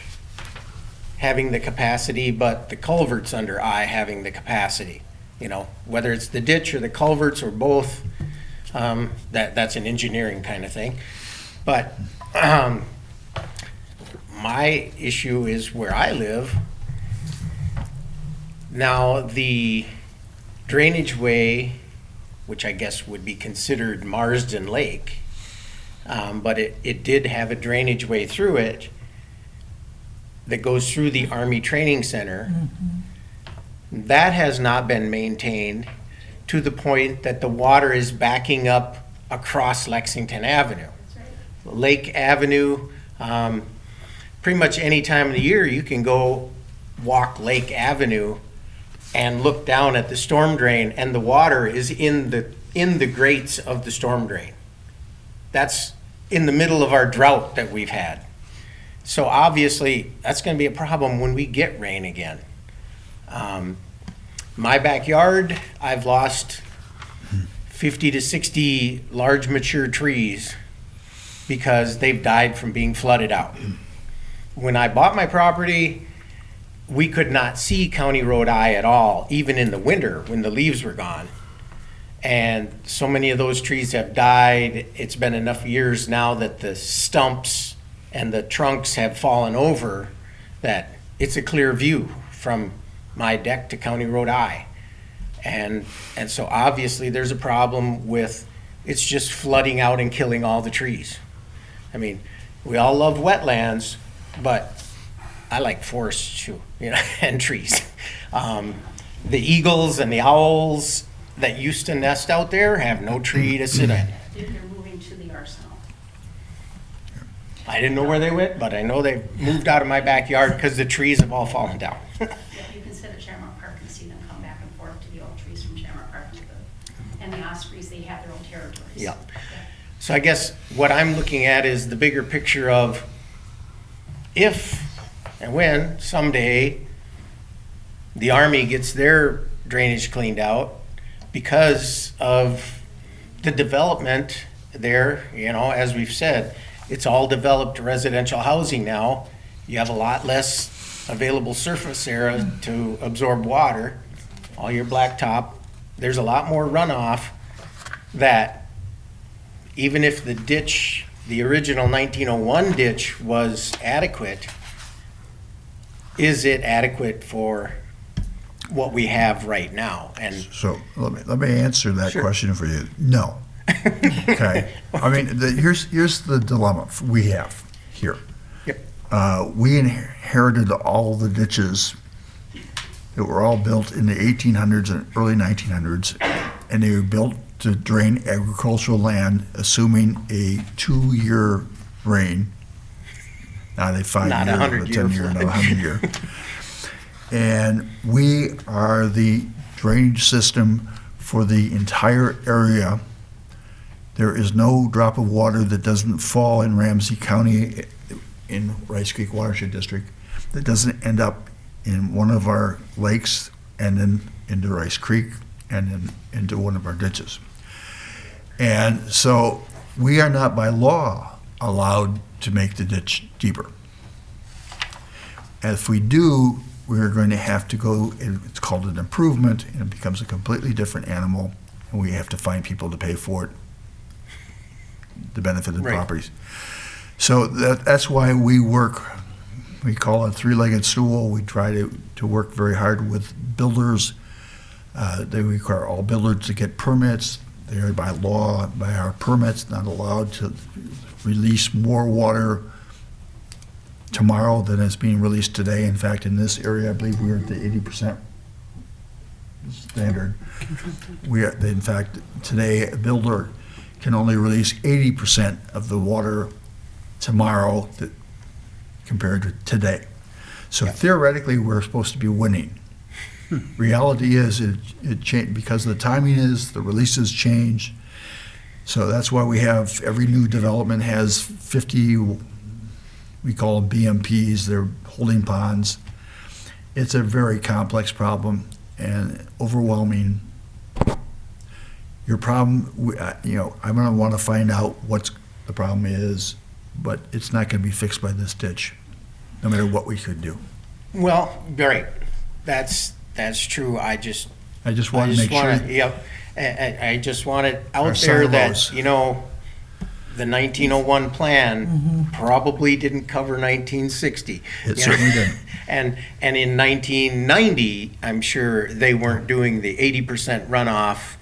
having the capacity, but the culverts under I having the capacity. You know, whether it's the ditch or the culverts or both, that's an engineering kind of thing. But my issue is where I live. Now, the drainage way, which I guess would be considered Marsden Lake, but it did have a drainage way through it that goes through the Army Training Center. That has not been maintained to the point that the water is backing up across Lexington Avenue. Lake Avenue. Pretty much any time of the year, you can go walk Lake Avenue and look down at the storm drain, and the water is in the grates of the storm drain. That's in the middle of our drought that we've had. So obviously, that's going to be a problem when we get rain again. My backyard, I've lost 50 to 60 large mature trees because they've died from being flooded out. When I bought my property, we could not see County Road I at all, even in the winter when the leaves were gone. And so many of those trees have died. It's been enough years now that the stumps and the trunks have fallen over that it's a clear view from my deck to County Road I. And so obviously there's a problem with it's just flooding out and killing all the trees. I mean, we all love wetlands, but I like forests too, and trees. The eagles and the owls that used to nest out there have no tree to sit in. They're moving to the arsenal. I didn't know where they went, but I know they moved out of my backyard because the trees have all fallen down. Yeah, you can sit at Shamrock Park and see them come back and forth to the old trees from Shamrock Park and the ospreys, they have their own territories. Yeah. So I guess what I'm looking at is the bigger picture of if and when someday the Army gets their drainage cleaned out because of the development there, as we've said, it's all developed residential housing now. You have a lot less available surface area to absorb water, all your blacktop. There's a lot more runoff that even if the ditch, the original 1901 ditch was adequate, is it adequate for what we have right now? And So let me answer that Sure. question for you. No. Okay. I mean, here's the dilemma we have here. Yep. We inherited all the ditches that were all built in the 1800s and early 1900s, and they were built to drain agricultural land, assuming a 2-year rain. Not a 5-year, Not a 100-year 10-year, not a flood. 100-year. And we are the drainage system for the entire area. There is no drop of water that doesn't fall in Ramsey County in Rice Creek Watershed District that doesn't end up in one of our lakes and then into Rice Creek and then into one of our ditches. And so we are not by law allowed to make the ditch deeper. And if we do, we're going to have to go, it's called an improvement, and it becomes a completely different animal, and we have to find people to pay for it, the benefit of the Right. properties. So that's why we work, we call it three-legged stool. We try to work very hard with builders. They require all builders to get permits. They are by law, by our permits, not allowed to release more water tomorrow than is being released today. In fact, in this area, I believe we're at the 80% standard. In fact, today, a builder can only release 80% of the water tomorrow compared to today. So theoretically, we're supposed to be winning. Reality is, it changed because the timing is, the releases change. So that's why we have, every new development has 50, we call them BMPs, they're holding ponds. It's a very complex problem and overwhelming. Your problem, I'm gonna wanna find out what the problem is, but it's not gonna be fixed by this ditch, no matter what we could do. well, great. That's true. I just Want to make sure. Yep. I just want it Our out there that, silos. The 1901 plan probably didn't cover 1960. It certainly didn't. And in 1990, I'm sure they weren't doing the 80% runoff,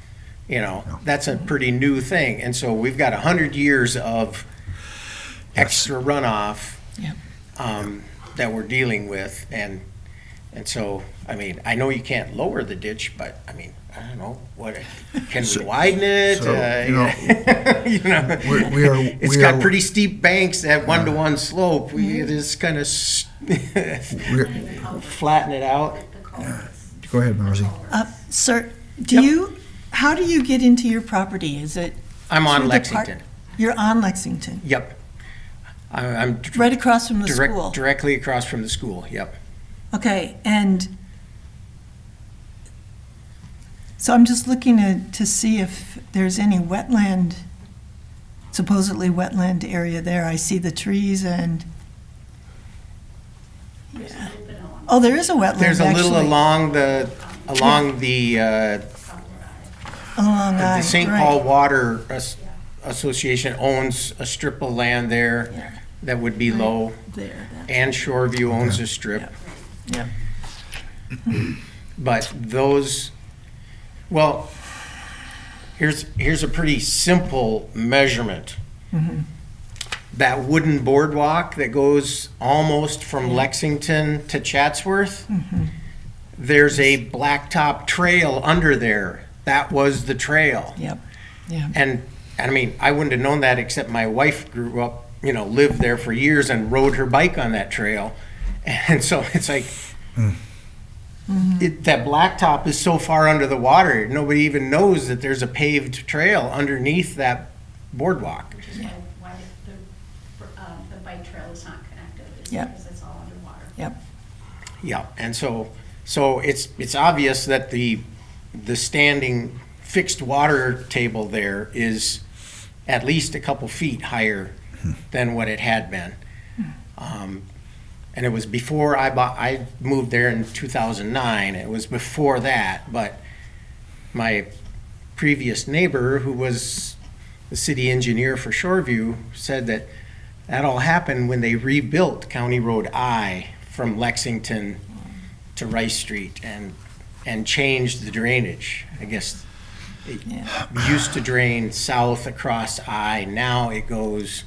that's a pretty new thing. And so we've got 100 years of extra runoff Yep. that we're dealing with. And And so, I mean, I know you can't lower the ditch, but I mean, I don't know, can we widen it? So, You know, it's we got are- pretty steep banks at 1-to-1 slope. We just kind of flatten it out. Go ahead, Marcy. Sir, Yep. how do you get into your property? Is it? I'm on through the park? Lexington. You're on Lexington, Yep. I'm right across from the school. directly across from the school, yep. Okay, and so I'm just looking to see if there's any wetland, supposedly wetland area there. I see the trees and, There's a little bit along oh, there is a wetland, There's a little actually. along the Along I, St. right. Paul Water Association owns a strip of land there that would be low, There, that, and Shoreview owns a strip. yeah. But those, well, here's a pretty simple measurement. That wooden boardwalk that goes almost from Lexington to Chatsworth, there's a blacktop trail under there. That was the trail. Yep, yeah. And I mean, I wouldn't have known that except my wife grew up, lived there for years and rode her bike on that trail. And so it's like, that blacktop is so far under the water, nobody even knows that there's a paved trail underneath that boardwalk. which is why the bike trail is not connected, is Yep. because it's all underwater. Yep, Yeah, and so it's obvious that the standing fixed water table there is at least a couple feet higher than what it had been. And it was before I moved there in 2009. It was before that, but my previous neighbor, who was the city engineer for Shoreview, said that all happened when they rebuilt County Road I from Lexington to Rice Street and changed the drainage. I guess it used to drain south across I. Now it goes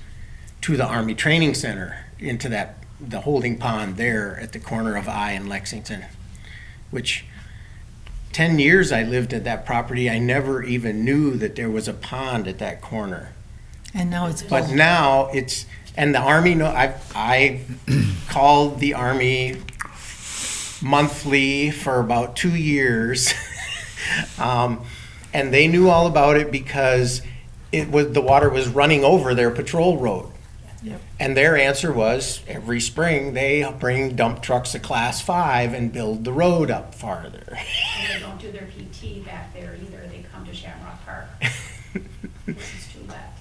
to the Army Training Center into the holding pond there at the corner of I and Lexington, which 10 years I lived at that property. I never even knew that there was a pond at that corner. and now it's full. But now it's, and the Army, I called the Army monthly for about 2 years. And they knew all about it because the water was running over their patrol road. Yep. And their answer was, every spring, they bring dump trucks of Class 5 and build the road up farther. And they don't do their PT back there either, they come to Shamrock Park. This is too wet.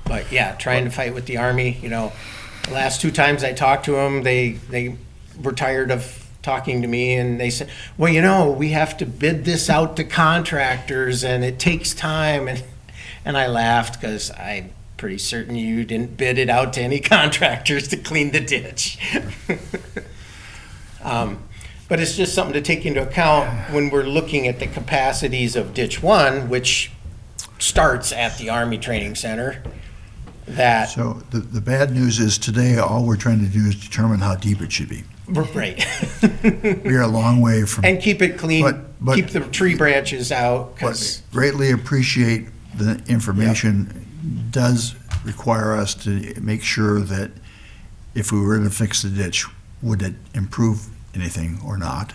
But yeah, trying to fight with the Army, the last 2 times I talked to them, they were tired of talking to me, and they said, well, we have to bid this out to contractors and it takes time. And I laughed because I'm pretty certain you didn't bid it out to any contractors to clean the ditch. But it's just something to take into account when we're looking at the capacities of Ditch 1, which starts at the Army Training Center. So the bad news is today, all we're trying to do is determine how deep it should be. Right. We are a long way from. And keep it clean, But- keep the tree branches out, But 'cause- greatly appreciate the information. Does require us to make sure that if we were to fix the ditch, would it improve anything or not?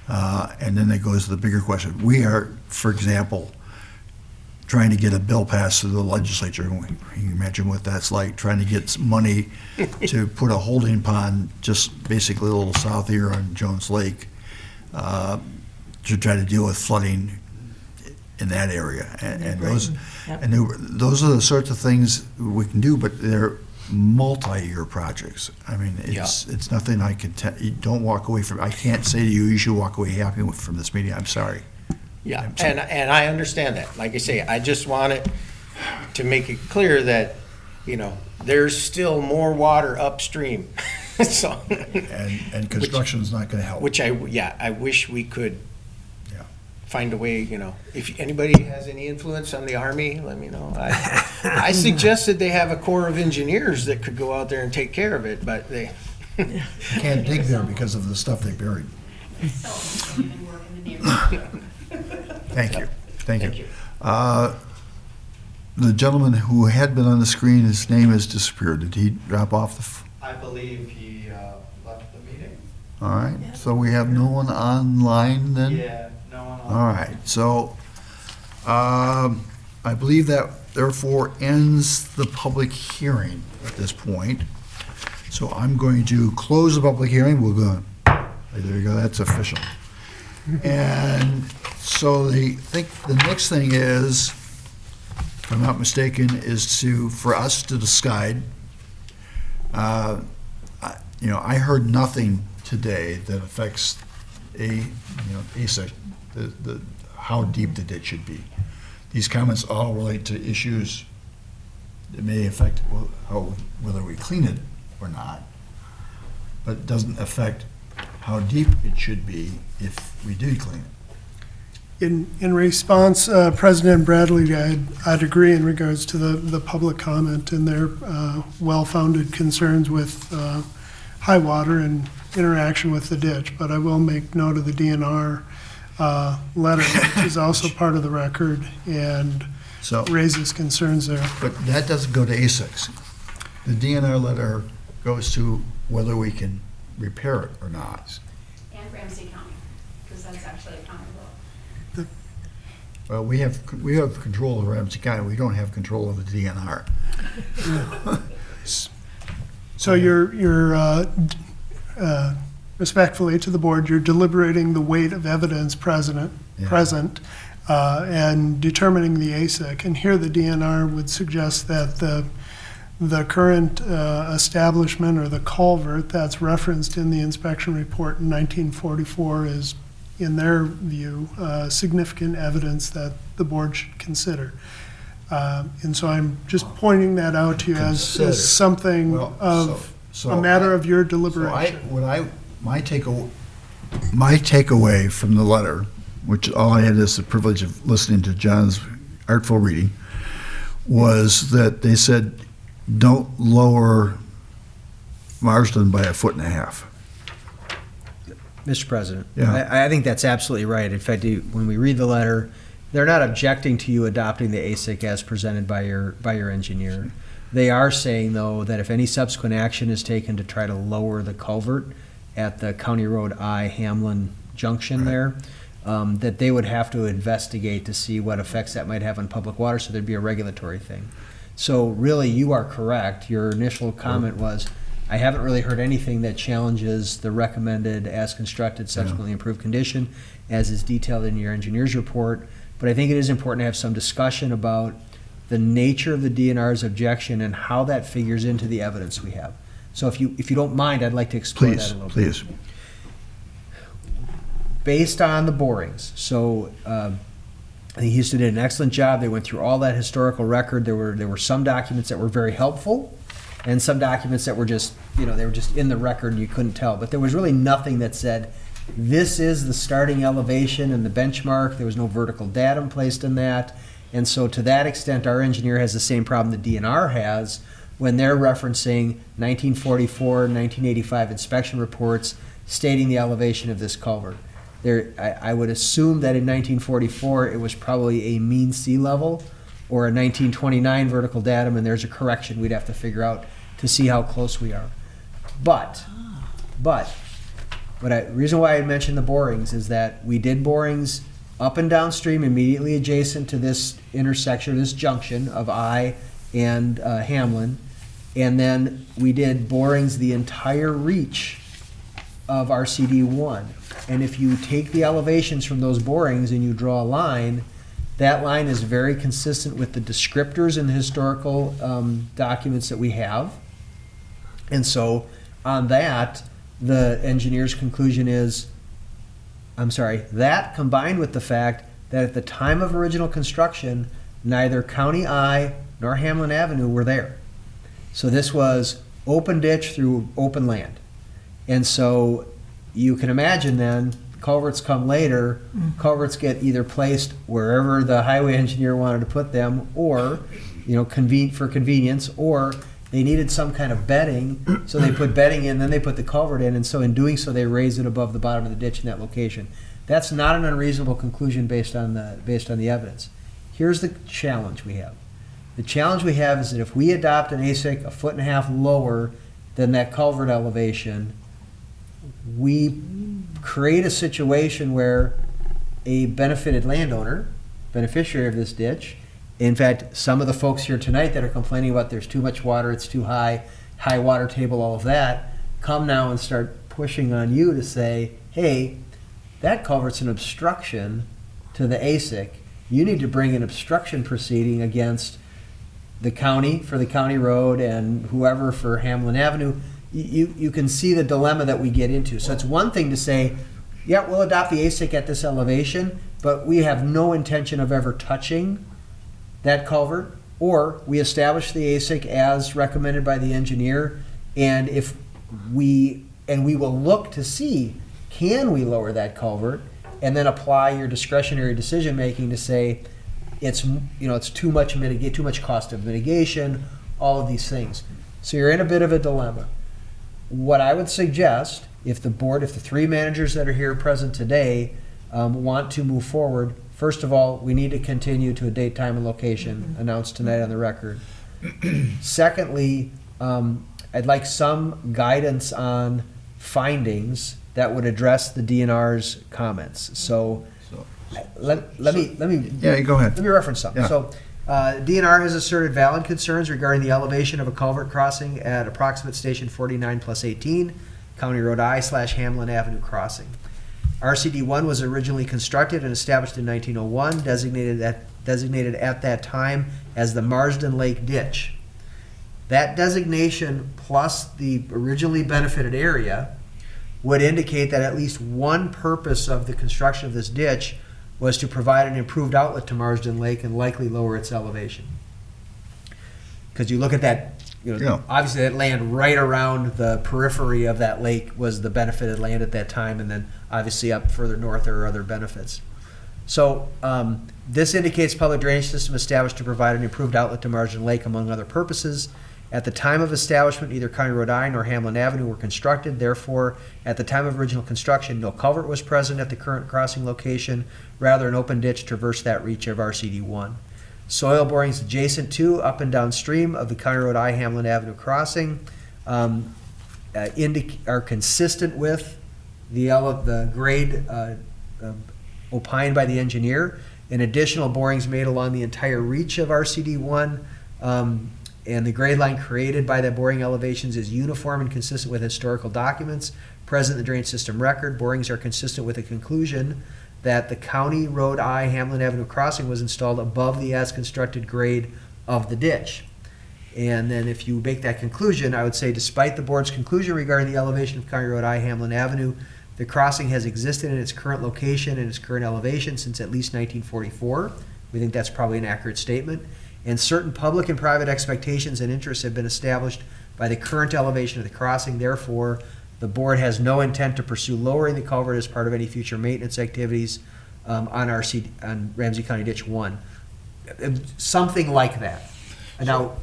And then it goes to the bigger question. We are, for example, trying to get a bill passed through the legislature. You can imagine what that's like, trying to get some money to put a holding pond just basically a little south here on Jones Lake to try to deal with flooding in that area. And those, Yep. and those are the sorts of things we can do, but they're multi-year projects. I mean, it's nothing I can tell, you don't walk away from, I can't say to you, you should walk away happy from this meeting, I'm sorry. yeah, and I understand that. Like I say, I just want it to make it clear that, there's still more water upstream. So, And construction's not gonna help. which I wish we could Yeah. find a way, if anybody has any influence on the Army, let me know. I suggested they have a corps of engineers that could go out there and take care of it, but Can't dig there because of the stuff they buried. So, you can work in the neighborhood. Thank you, thank Thank you. you. The gentleman who had been on the screen, his name has disappeared. Did he drop off I believe he left the meeting. all right, so we have no one online then? Yeah, no one on. All right, so I believe that therefore ends the public hearing at this point. So I'm going to close the public hearing. We'll go, there you go, that's official. And so the next thing is, if I'm not mistaken, is for us to decide. I heard nothing today that affects ASIC, how deep the ditch should be. These comments all relate to issues that may affect whether we clean it or not, but it doesn't affect how deep it should be if we do clean it. In response, President Bradley, I'd agree in regards to the public comment and their well-founded concerns with high water and interaction with the ditch, but I will make note of the DNR letter, which is also part of the record and So, raises concerns there. but that doesn't go to ASICs. The DNR letter goes to whether we can repair it or not. And Ramsey County, because that's actually a county road. Well, we have control of Ramsey County, we don't have control of the DNR. So you're respectfully to the board, you're deliberating the weight of evidence present, and determining the ASIC. And here the DNR would suggest that the current establishment or the culvert that's referenced in the inspection report in 1944 is, in their view, significant evidence that the board should consider. And so I'm just pointing that out to you Consider. as something Well, of so a matter I- of your So deliberation. my takeaway from the letter, which all I had is the privilege of listening to John's artful reading, was that they said, don't lower Marsden by 1.5 feet. Mr. President, Yeah. I think that's absolutely right. In fact, when we read the letter, they're not objecting to you adopting the ASIC as presented by your engineer. They are saying, though, that if any subsequent action is taken to try to lower the culvert at the County Road I Hamlin junction there, that they would have to investigate to see what effects that might have on public water, so there'd be a regulatory thing. So really, you are correct. Your initial comment was, I haven't really heard anything that challenges the recommended as constructed subsequently improved condition, as is detailed in your engineer's report. But I think it is important to have some discussion about the nature of the DNR's objection and how that figures into the evidence we have. So if you don't mind, I'd like to explore that a little bit. Please. Based on the borings, so I think Houston did an excellent job. They went through all that historical record. There were some documents that were very helpful, and some documents that were just, they were just in the record and you couldn't tell. But there was really nothing that said, this is the starting elevation and the benchmark. There was no vertical datum placed in that. And so to that extent, our engineer has the same problem the DNR has when they're referencing 1944, 1985 inspection reports stating the elevation of this culvert. I would assume that in 1944, it was probably a mean sea level or a 1929 vertical datum, and there's a correction we'd have to figure out to see how close we are. But the reason why I mentioned the borings is that we did borings up and downstream immediately adjacent to this intersection, this junction of I and Hamlin, and then we did borings the entire reach of RCD1. And if you take the elevations from those borings and you draw a line, that line is very consistent with the descriptors in the historical documents that we have. And so on that, the engineer's conclusion is, that combined with the fact that at the time of original construction, neither County I nor Hamlin Avenue were there. So this was open ditch through open land. And so you can imagine then, culverts come later, culverts get either placed wherever the highway engineer wanted to put them, or, for convenience, or They needed some kind of bedding, so they put bedding in, then they put the culvert in, and so in doing so, they raised it above the bottom of the ditch in that location. That's not an unreasonable conclusion based on the evidence. Here's the challenge we have. The challenge we have is that if we adopt an ASIC 1.5 feet lower than that culvert elevation, we create a situation where a benefited landowner, beneficiary of this ditch, in fact, some of the folks here tonight that are complaining about there's too much water, it's too high water table, all of that, come now and start pushing on you to say, hey, that culvert's an obstruction to the ASIC. You need to bring an obstruction proceeding against the county for the county road and whoever for Hamlin Avenue. You can see the dilemma that we get into. So it's one thing to say, yeah, we'll adopt the ASIC at this elevation, but we have no intention of ever touching that culvert, or we establish the ASIC as recommended by the engineer, and we will look to see, can we lower that culvert, and then apply your discretionary decision making to say it's too much cost of mitigation, all of these things. So you're in a bit of a dilemma. What I would suggest, if the three managers that are here present today want to move forward, first of all, we need to continue to a date, time, and location announced tonight on the record. Secondly, I'd like some guidance on findings that would address the DNR's comments. So let me Yeah, go ahead. let me reference something. Yeah. So DNR has asserted valid concerns regarding the elevation of a culvert crossing at approximate station 49+18, County Road I/Hamlin Avenue crossing. RCD1 was originally constructed and established in 1901, designated at that time as the Marsden Lake Ditch. That designation plus the originally benefited area would indicate that at least one purpose of the construction of this ditch was to provide an improved outlet to Marsden Lake and likely lower its elevation. Because you look at that, Yeah. obviously that land right around the periphery of that lake was the benefited land at that time, and then obviously up further north there are other benefits. So this indicates public drainage system established to provide an improved outlet to Marsden Lake, among other purposes. At the time of establishment, neither County Road I nor Hamlin Avenue were constructed. Therefore, at the time of original construction, no culvert was present at the current crossing location. Rather, an open ditch traversed that reach of RCD1. Soil borings adjacent to, up and downstream of the County Road I Hamlin Avenue crossing are consistent with the grade opined by the engineer. And additional borings made along the entire reach of RCD1 and the grade line created by the boring elevations is uniform and consistent with historical documents present in the drainage system record. Borings are consistent with the conclusion that the County Road I Hamlin Avenue crossing was installed above the as-constructed grade of the ditch. And then if you make that conclusion, I would say despite the board's conclusion regarding the elevation of County Road I Hamlin Avenue, the crossing has existed in its current location and its current elevation since at least 1944. We think that's probably an accurate statement. And certain public and private expectations and interests have been established by the current elevation of the crossing. Therefore, the board has no intent to pursue lowering the culvert as part of any future maintenance activities on Ramsey County Ditch 1. Something like that. Now,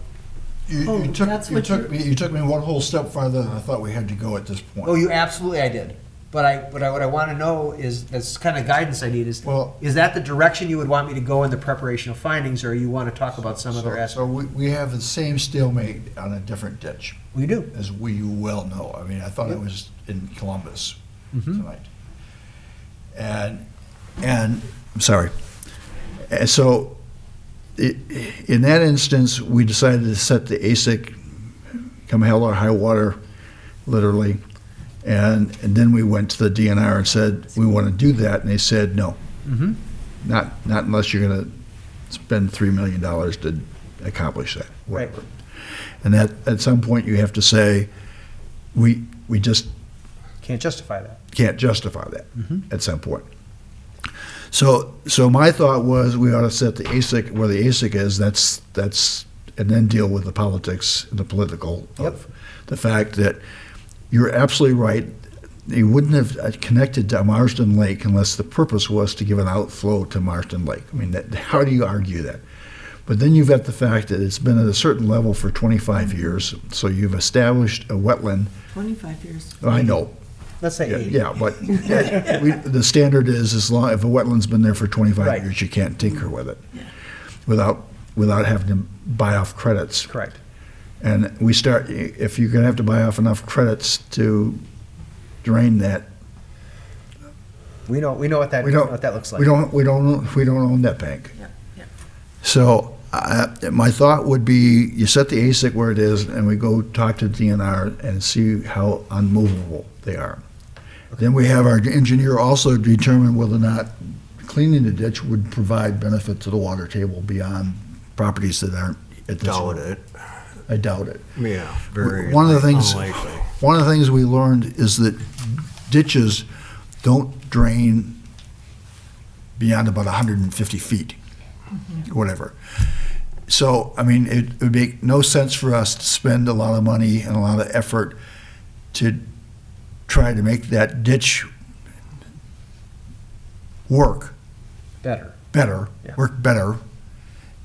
You that's what you took me one whole step farther than I thought we had to go at this point. oh, I did. But what I want to know is, that's kind of guidance I need, is that the direction you would want me to go in the preparation of findings, or you want to talk about some other aspect? So we have the same stalemate on a different ditch, We do. as we well know. I mean, I thought it was in Columbus tonight. And I'm sorry. And so in that instance, we decided to set the ASIC come hell or high water, literally. And then we went to the DNR and said, we want to do that, and they said, no. Not unless you're going to spend $3 million to accomplish that, whatever. Right. And at some point, you have to say, we just Can't justify that. can't justify that at some point. So my thought was we ought to set the ASIC where the ASIC is, that's and then deal with the politics and the political of the fact that you're absolutely right. They wouldn't have connected to Marsden Lake unless the purpose was to give an outflow to Marsden Lake. I mean, how do you argue that? But then you've got the fact that it's been at a certain level for 25 years, so you've established a wetland. 25 years. I know, Let's say 80. yeah, but the standard is as long, if a wetland's been there for 25 Right. years, you can't tinker with it without having to buy off credits. Correct. And if you're gonna have to buy off enough credits to drain that, We know what that, we don't, what that looks like. we don't own that bank. Yeah, yeah. So, my thought would be, you set the ASIC where it is, and we go talk to DNR and see how unmovable they are. Then we have our engineer also determine whether or not cleaning the ditch would provide benefit to the water table beyond properties that aren't at this. Doubt it. I doubt it. Yeah, very One of the things, unlikely. one of the things we learned is that ditches don't drain beyond about 150 feet, whatever. So, I mean, it would make no sense for us to spend a lot of money and a lot of effort to try to make that ditch work Better. Yeah. work better,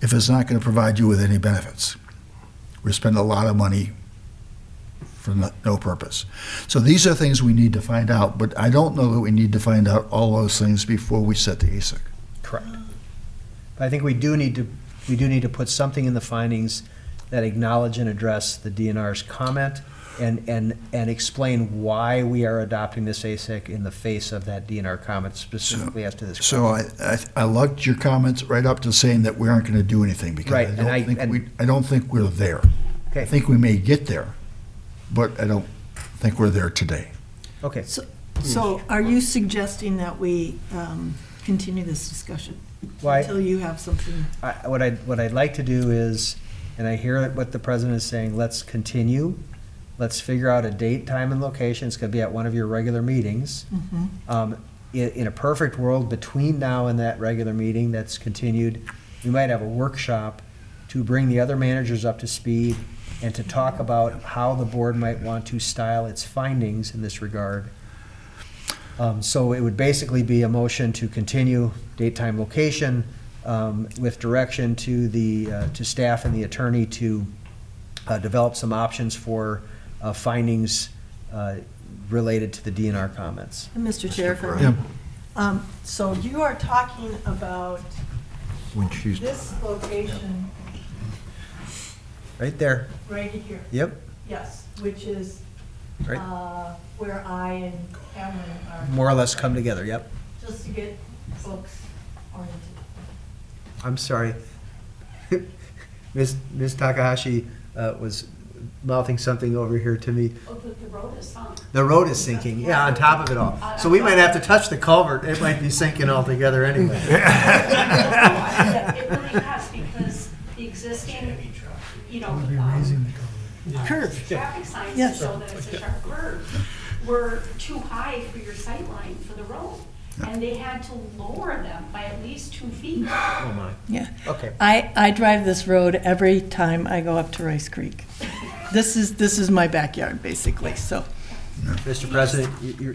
if it's not gonna provide you with any benefits. We spend a lot of money for no purpose. So these are things we need to find out, but I don't know that we need to find out all those things before we set the ASIC. Correct. But I think we do need to put something in the findings that acknowledge and address the DNR's comment and explain why we are adopting this ASIC in the face of that DNR comment specifically as to this. So I liked your comments right up to saying that we aren't gonna do anything, because Right, I don't think we're there. I Okay, think we may get there, but I don't think we're there today. okay. So are you suggesting that we continue this discussion Why- until you have something? What I'd like to do is, and I hear what the president is saying, let's continue. Let's figure out a date, time, and location. It's gonna be at one of your regular meetings. In a perfect world, between now and that regular meeting that's continued, we might have a workshop to bring the other managers up to speed and to talk about how the board might want to style its findings in this regard. So it would basically be a motion to continue, date, time, location, with direction to staff and the attorney to develop some options for findings related to the DNR comments. And Mr. Chair, if I may. Yeah. So you are talking about When she's, this location Right there. right here, Yep. yes, which is Right. where I and Cameron are. More or less come together. Yep. Just to get folks oriented. I'm sorry. Ms. Takahashi was mouthing something over here to me. Oh, the road is sunk. The road is sinking, yeah, on top of it all. So we might have to touch the culvert. It might be sinking altogether anyway. It really has, because the existing, Curve. traffic signs to Yes. show that it's a sharp curve were too high for your sight line for the road. And they had to lower them by at least 2 feet. Oh, my. Yeah. Okay. I drive this road every time I go up to Rice Creek. This is my backyard, basically, so. Mr. President,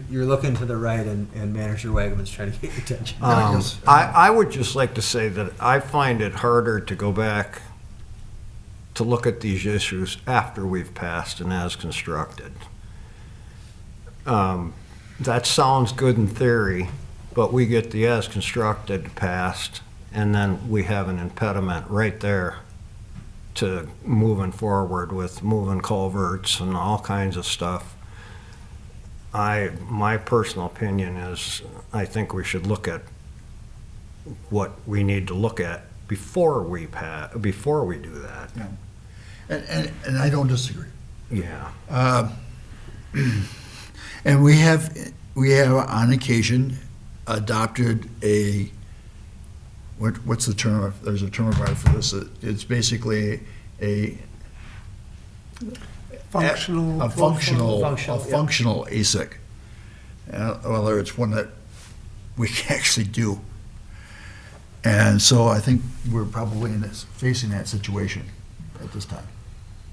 you're looking to the right and Manager Wagaman's trying to get your attention. I would just like to say that I find it harder to go back to look at these issues after we've passed and as constructed. That sounds good in theory, but we get the as constructed passed, and then we have an impediment right there to moving forward with moving culverts and all kinds of stuff. My personal opinion is, I think we should look at what we need to look at before we do that. Yeah. And I don't disagree. Yeah. And we have on occasion adopted what's the term, there's a term about it for this, it's basically a Functional. functional ASIC. Whether it's one that we can actually do. And so I think we're probably facing that situation at this time.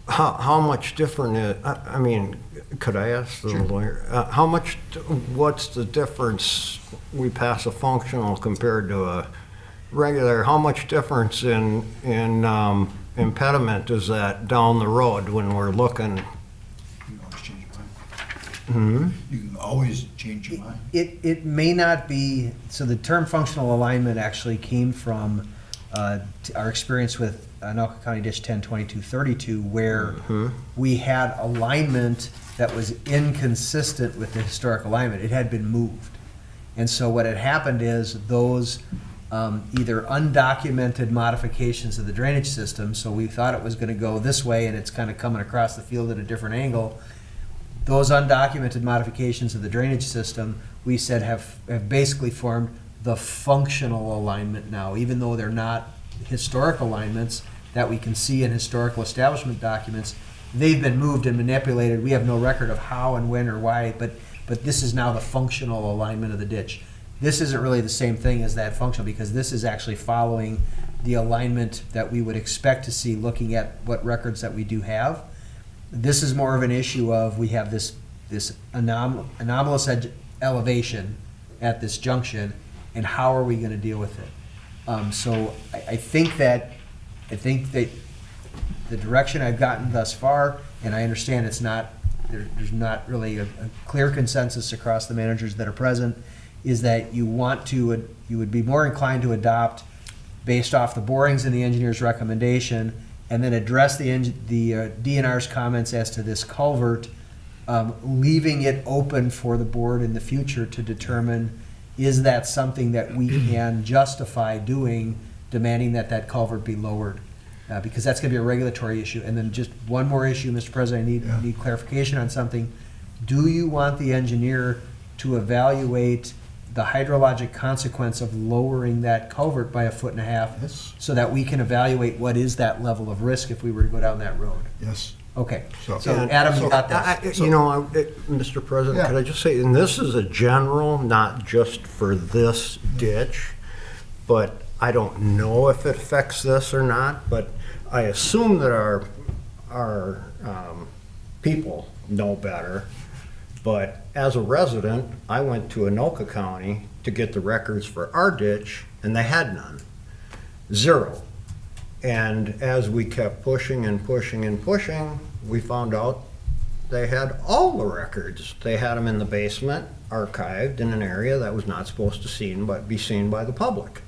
How much different I mean, could I ask the lawyer, what's the difference we pass a functional compared to regular, how much difference in impediment is that down the road when we're looking? You can always change your mind. You can always change your mind. It may not be, so the term functional alignment actually came from our experience with Anoka County Ditch 102232, where we had alignment that was inconsistent with the historic alignment. It had been moved. And so what had happened is those either undocumented modifications of the drainage system, so we thought it was going to go this way and it's kind of coming across the field at a different angle. Those undocumented modifications of the drainage system, we said have basically formed the functional alignment now, even though they're not historic alignments that we can see in historical establishment documents. They've been moved and manipulated. We have no record of how and when or why, but this is now the functional alignment of the ditch. This isn't really the same thing as that functional, because this is actually following the alignment that we would expect to see looking at what records that we do have. This is more of an issue of we have this anomalous elevation at this junction, and how are we going to deal with it? So I think that the direction I've gotten thus far, and I understand it's not, there's not really a clear consensus across the managers that are present, is that you would be more inclined to adopt based off the borings and the engineer's recommendation, and then address the DNR's comments as to this culvert, leaving it open for the board in the future to determine, is that something that we can justify doing, demanding that that culvert be lowered? Because that's going to be a regulatory issue. And then just one more issue, Mr. President, I need clarification on something. Do you want the engineer to evaluate the hydrologic consequence of lowering that culvert by 1.5 feet? Yes. So that we can evaluate what is that level of risk if we were to go down that road? Yes. Okay, so So- Adam, you so- got that? Mr. President, Yeah. could I just say, and this is a general, not just for this ditch, but I don't know if it affects this or not, but I assume that our people know better. But as a resident, I went to Anoka County to get the records for our ditch, and they had none. Zero. And as we kept pushing and pushing and pushing, we found out they had all the records. They had them in the basement, archived in an area that was not supposed to be seen by the public.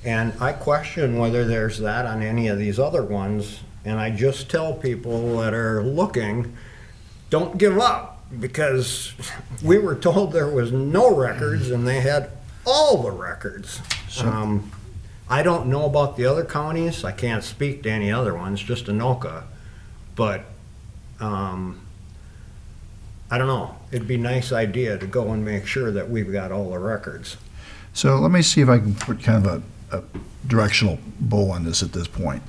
And I question whether there's that on any of these other ones. And I just tell people that are looking, don't give up, because we were told there was no records and they had all the records. I don't know about the other counties. I can't speak to any other ones, just Anoka. But I don't know. It'd be a nice idea to go and make sure that we've got all the records. So let me see if I can put kind of a directional bow on this at this point.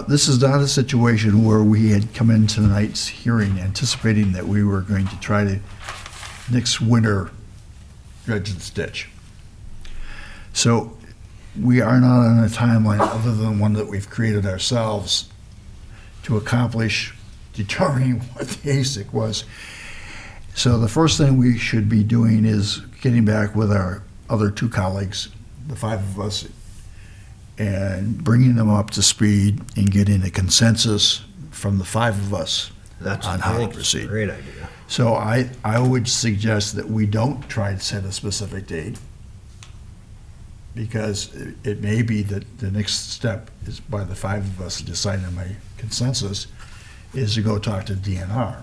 This is not a situation where we had come into tonight's hearing anticipating that we were going to try to next winter dredge this ditch. So we are not on a timeline other than one that we've created ourselves to accomplish determining what the ASIC was. So the first thing we should be doing is getting back with our other two colleagues, the five of us, and bringing them up to speed and getting a consensus from the five of us on how to proceed. A great idea. So I would suggest that we don't try to set a specific date, because it may be that the next step is, by the five of us deciding on my consensus, is to go talk to DNR.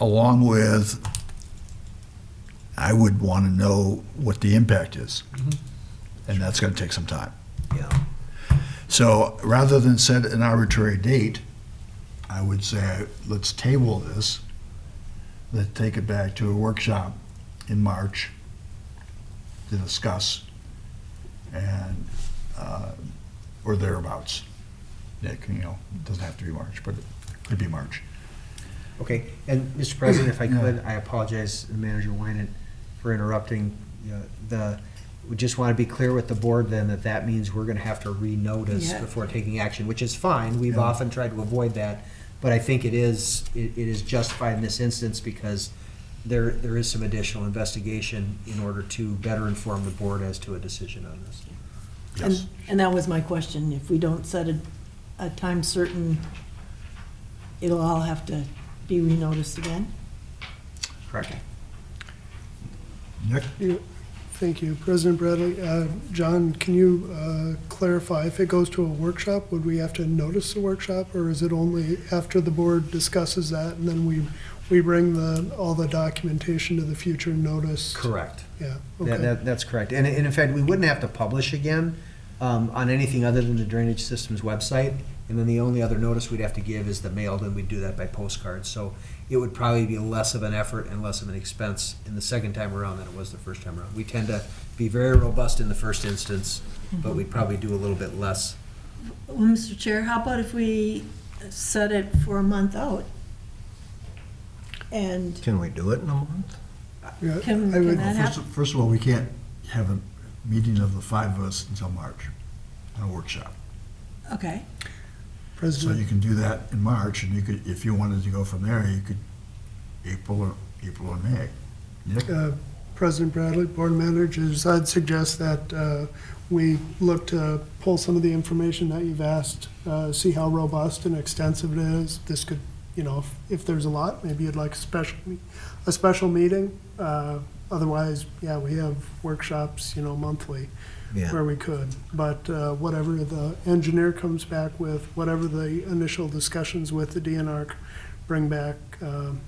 Along with, I would want to know what the impact is. And that's going to take some time. Yeah. So rather than set an arbitrary date, I would say, let's table this. Let's take it back to a workshop in March to discuss, and or thereabouts. Nick, it doesn't have to be March, but it could be March. Okay, and Mr. President, if I could, I apologize, Manager Wynant, for interrupting. We just want to be clear with the board then that means we're going to have to renotice Yeah. before taking action, which is fine. We've often tried to avoid that, but I think it is justified in this instance because there is some additional investigation in order to better inform the board as to a decision on this. Yes. And that was my question. If we don't set a time certain, it'll all have to be renoticed again? Correct. Nick? Thank you. President Bradley, John, can you clarify, if it goes to a workshop, would we have to notice the workshop, or is it only after the board discusses that, and then we bring all the documentation to the future notice? Correct. Yeah, okay. That's correct. And in fact, we wouldn't have to publish again on anything other than the drainage system's website. And then the only other notice we'd have to give is the mailed, and we'd do that by postcard. So it would probably be less of an effort and less of an expense in the second time around than it was the first time around. We tend to be very robust in the first instance, but we'd probably do a little bit less. Well, Mr. Chair, how about if we set it for a month out? And Can we do it in a month? Yeah, can I would- that happen? First of all, we can't have a meeting of the five of us until March, a workshop. Okay. So President, you can do that in March, and you could, if you wanted to go from there, you could April or May. Nick? President Bradley, board managers, I'd suggest that we look to pull some of the information that you've asked, see how robust and extensive it is. This could, if there's a lot, maybe you'd like a special meeting. Otherwise, yeah, we have workshops, monthly where we could. But whatever the engineer comes back with, whatever the initial discussions with the DNR bring back,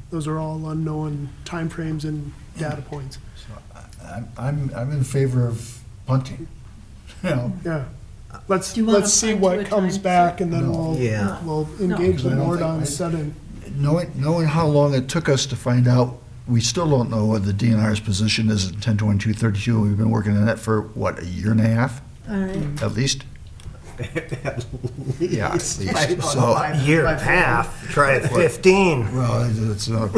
those are all unknown timeframes and data points. I'm in favor of punting. Yeah. Let's Do you want to see punt what to a comes time back, and then No. Yeah. we'll engage No. the board I on don't setting. Knowing how long it took us to find out, we still don't know what the DNR's position is in 102232. We've been working on it for, what, a year and a half, All right. at least? Yeah, at least. So, A year and a half, try it 15. well, it's not.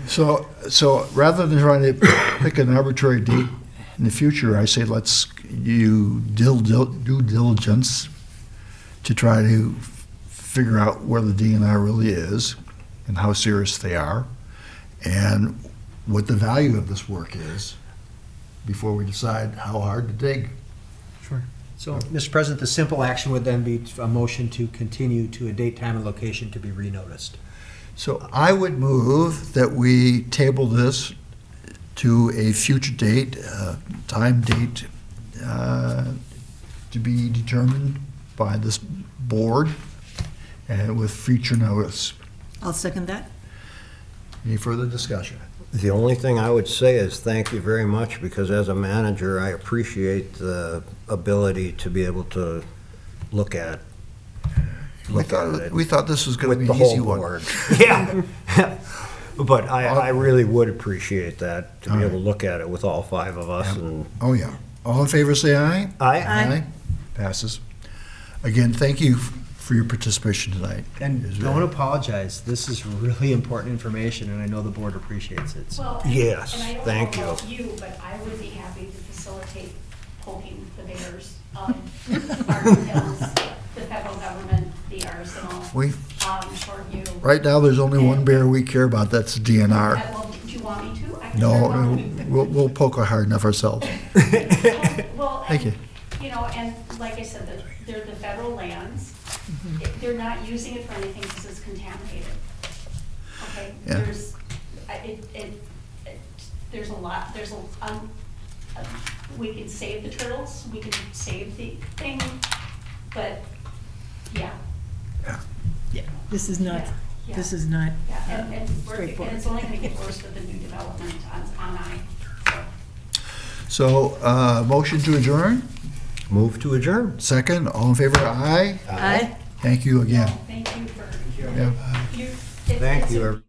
So rather than trying to pick an arbitrary date in the future, I say let's do due diligence to try to figure out where the DNR really is and how serious they are and what the value of this work is before we decide how hard to dig. So, Mr. President, the simple action would then be a motion to continue to a date, time, and location to be renoticed. So I would move that we table this to a future date, time date, to be determined by this board and with future notice. I'll second that. Any further discussion? The only thing I would say is thank you very much, because as a manager, I appreciate the ability to be able to look at We thought this was going to with be the an easy whole one. board. Yeah. But I really would appreciate that, to be able to look at it with all five of us. And Oh, yeah. All in favor, say aye. I, Passes. Again, thank you for your participation tonight. And It's don't very- apologize. This is really important information, and I know the board appreciates it. So. Well, Yes, and I don't thank know you. about you, but I would be happy to facilitate poking the bears of Martin Hills, the federal government, the arsenal, We, for you. right now, there's only one bear we care about, that's the DNR. Well, do you want me to? I can start No, poking. we'll poke hard enough ourselves. Well, Thank and, you. and like I said, they're the federal lands. They're not using it for anything because it's contaminated. Okay? Yeah. There's a lot, we can save the turtles, we can save the thing, but, yeah. This is not, Yeah. this is not Yeah, and and straightforward. it's only gonna get worse with the new development on I. So, motion to adjourn? move to adjourn. Second, all in favor, aye? Aye. Thank you again. Thank you for, Yeah. you. Thank you, everybody.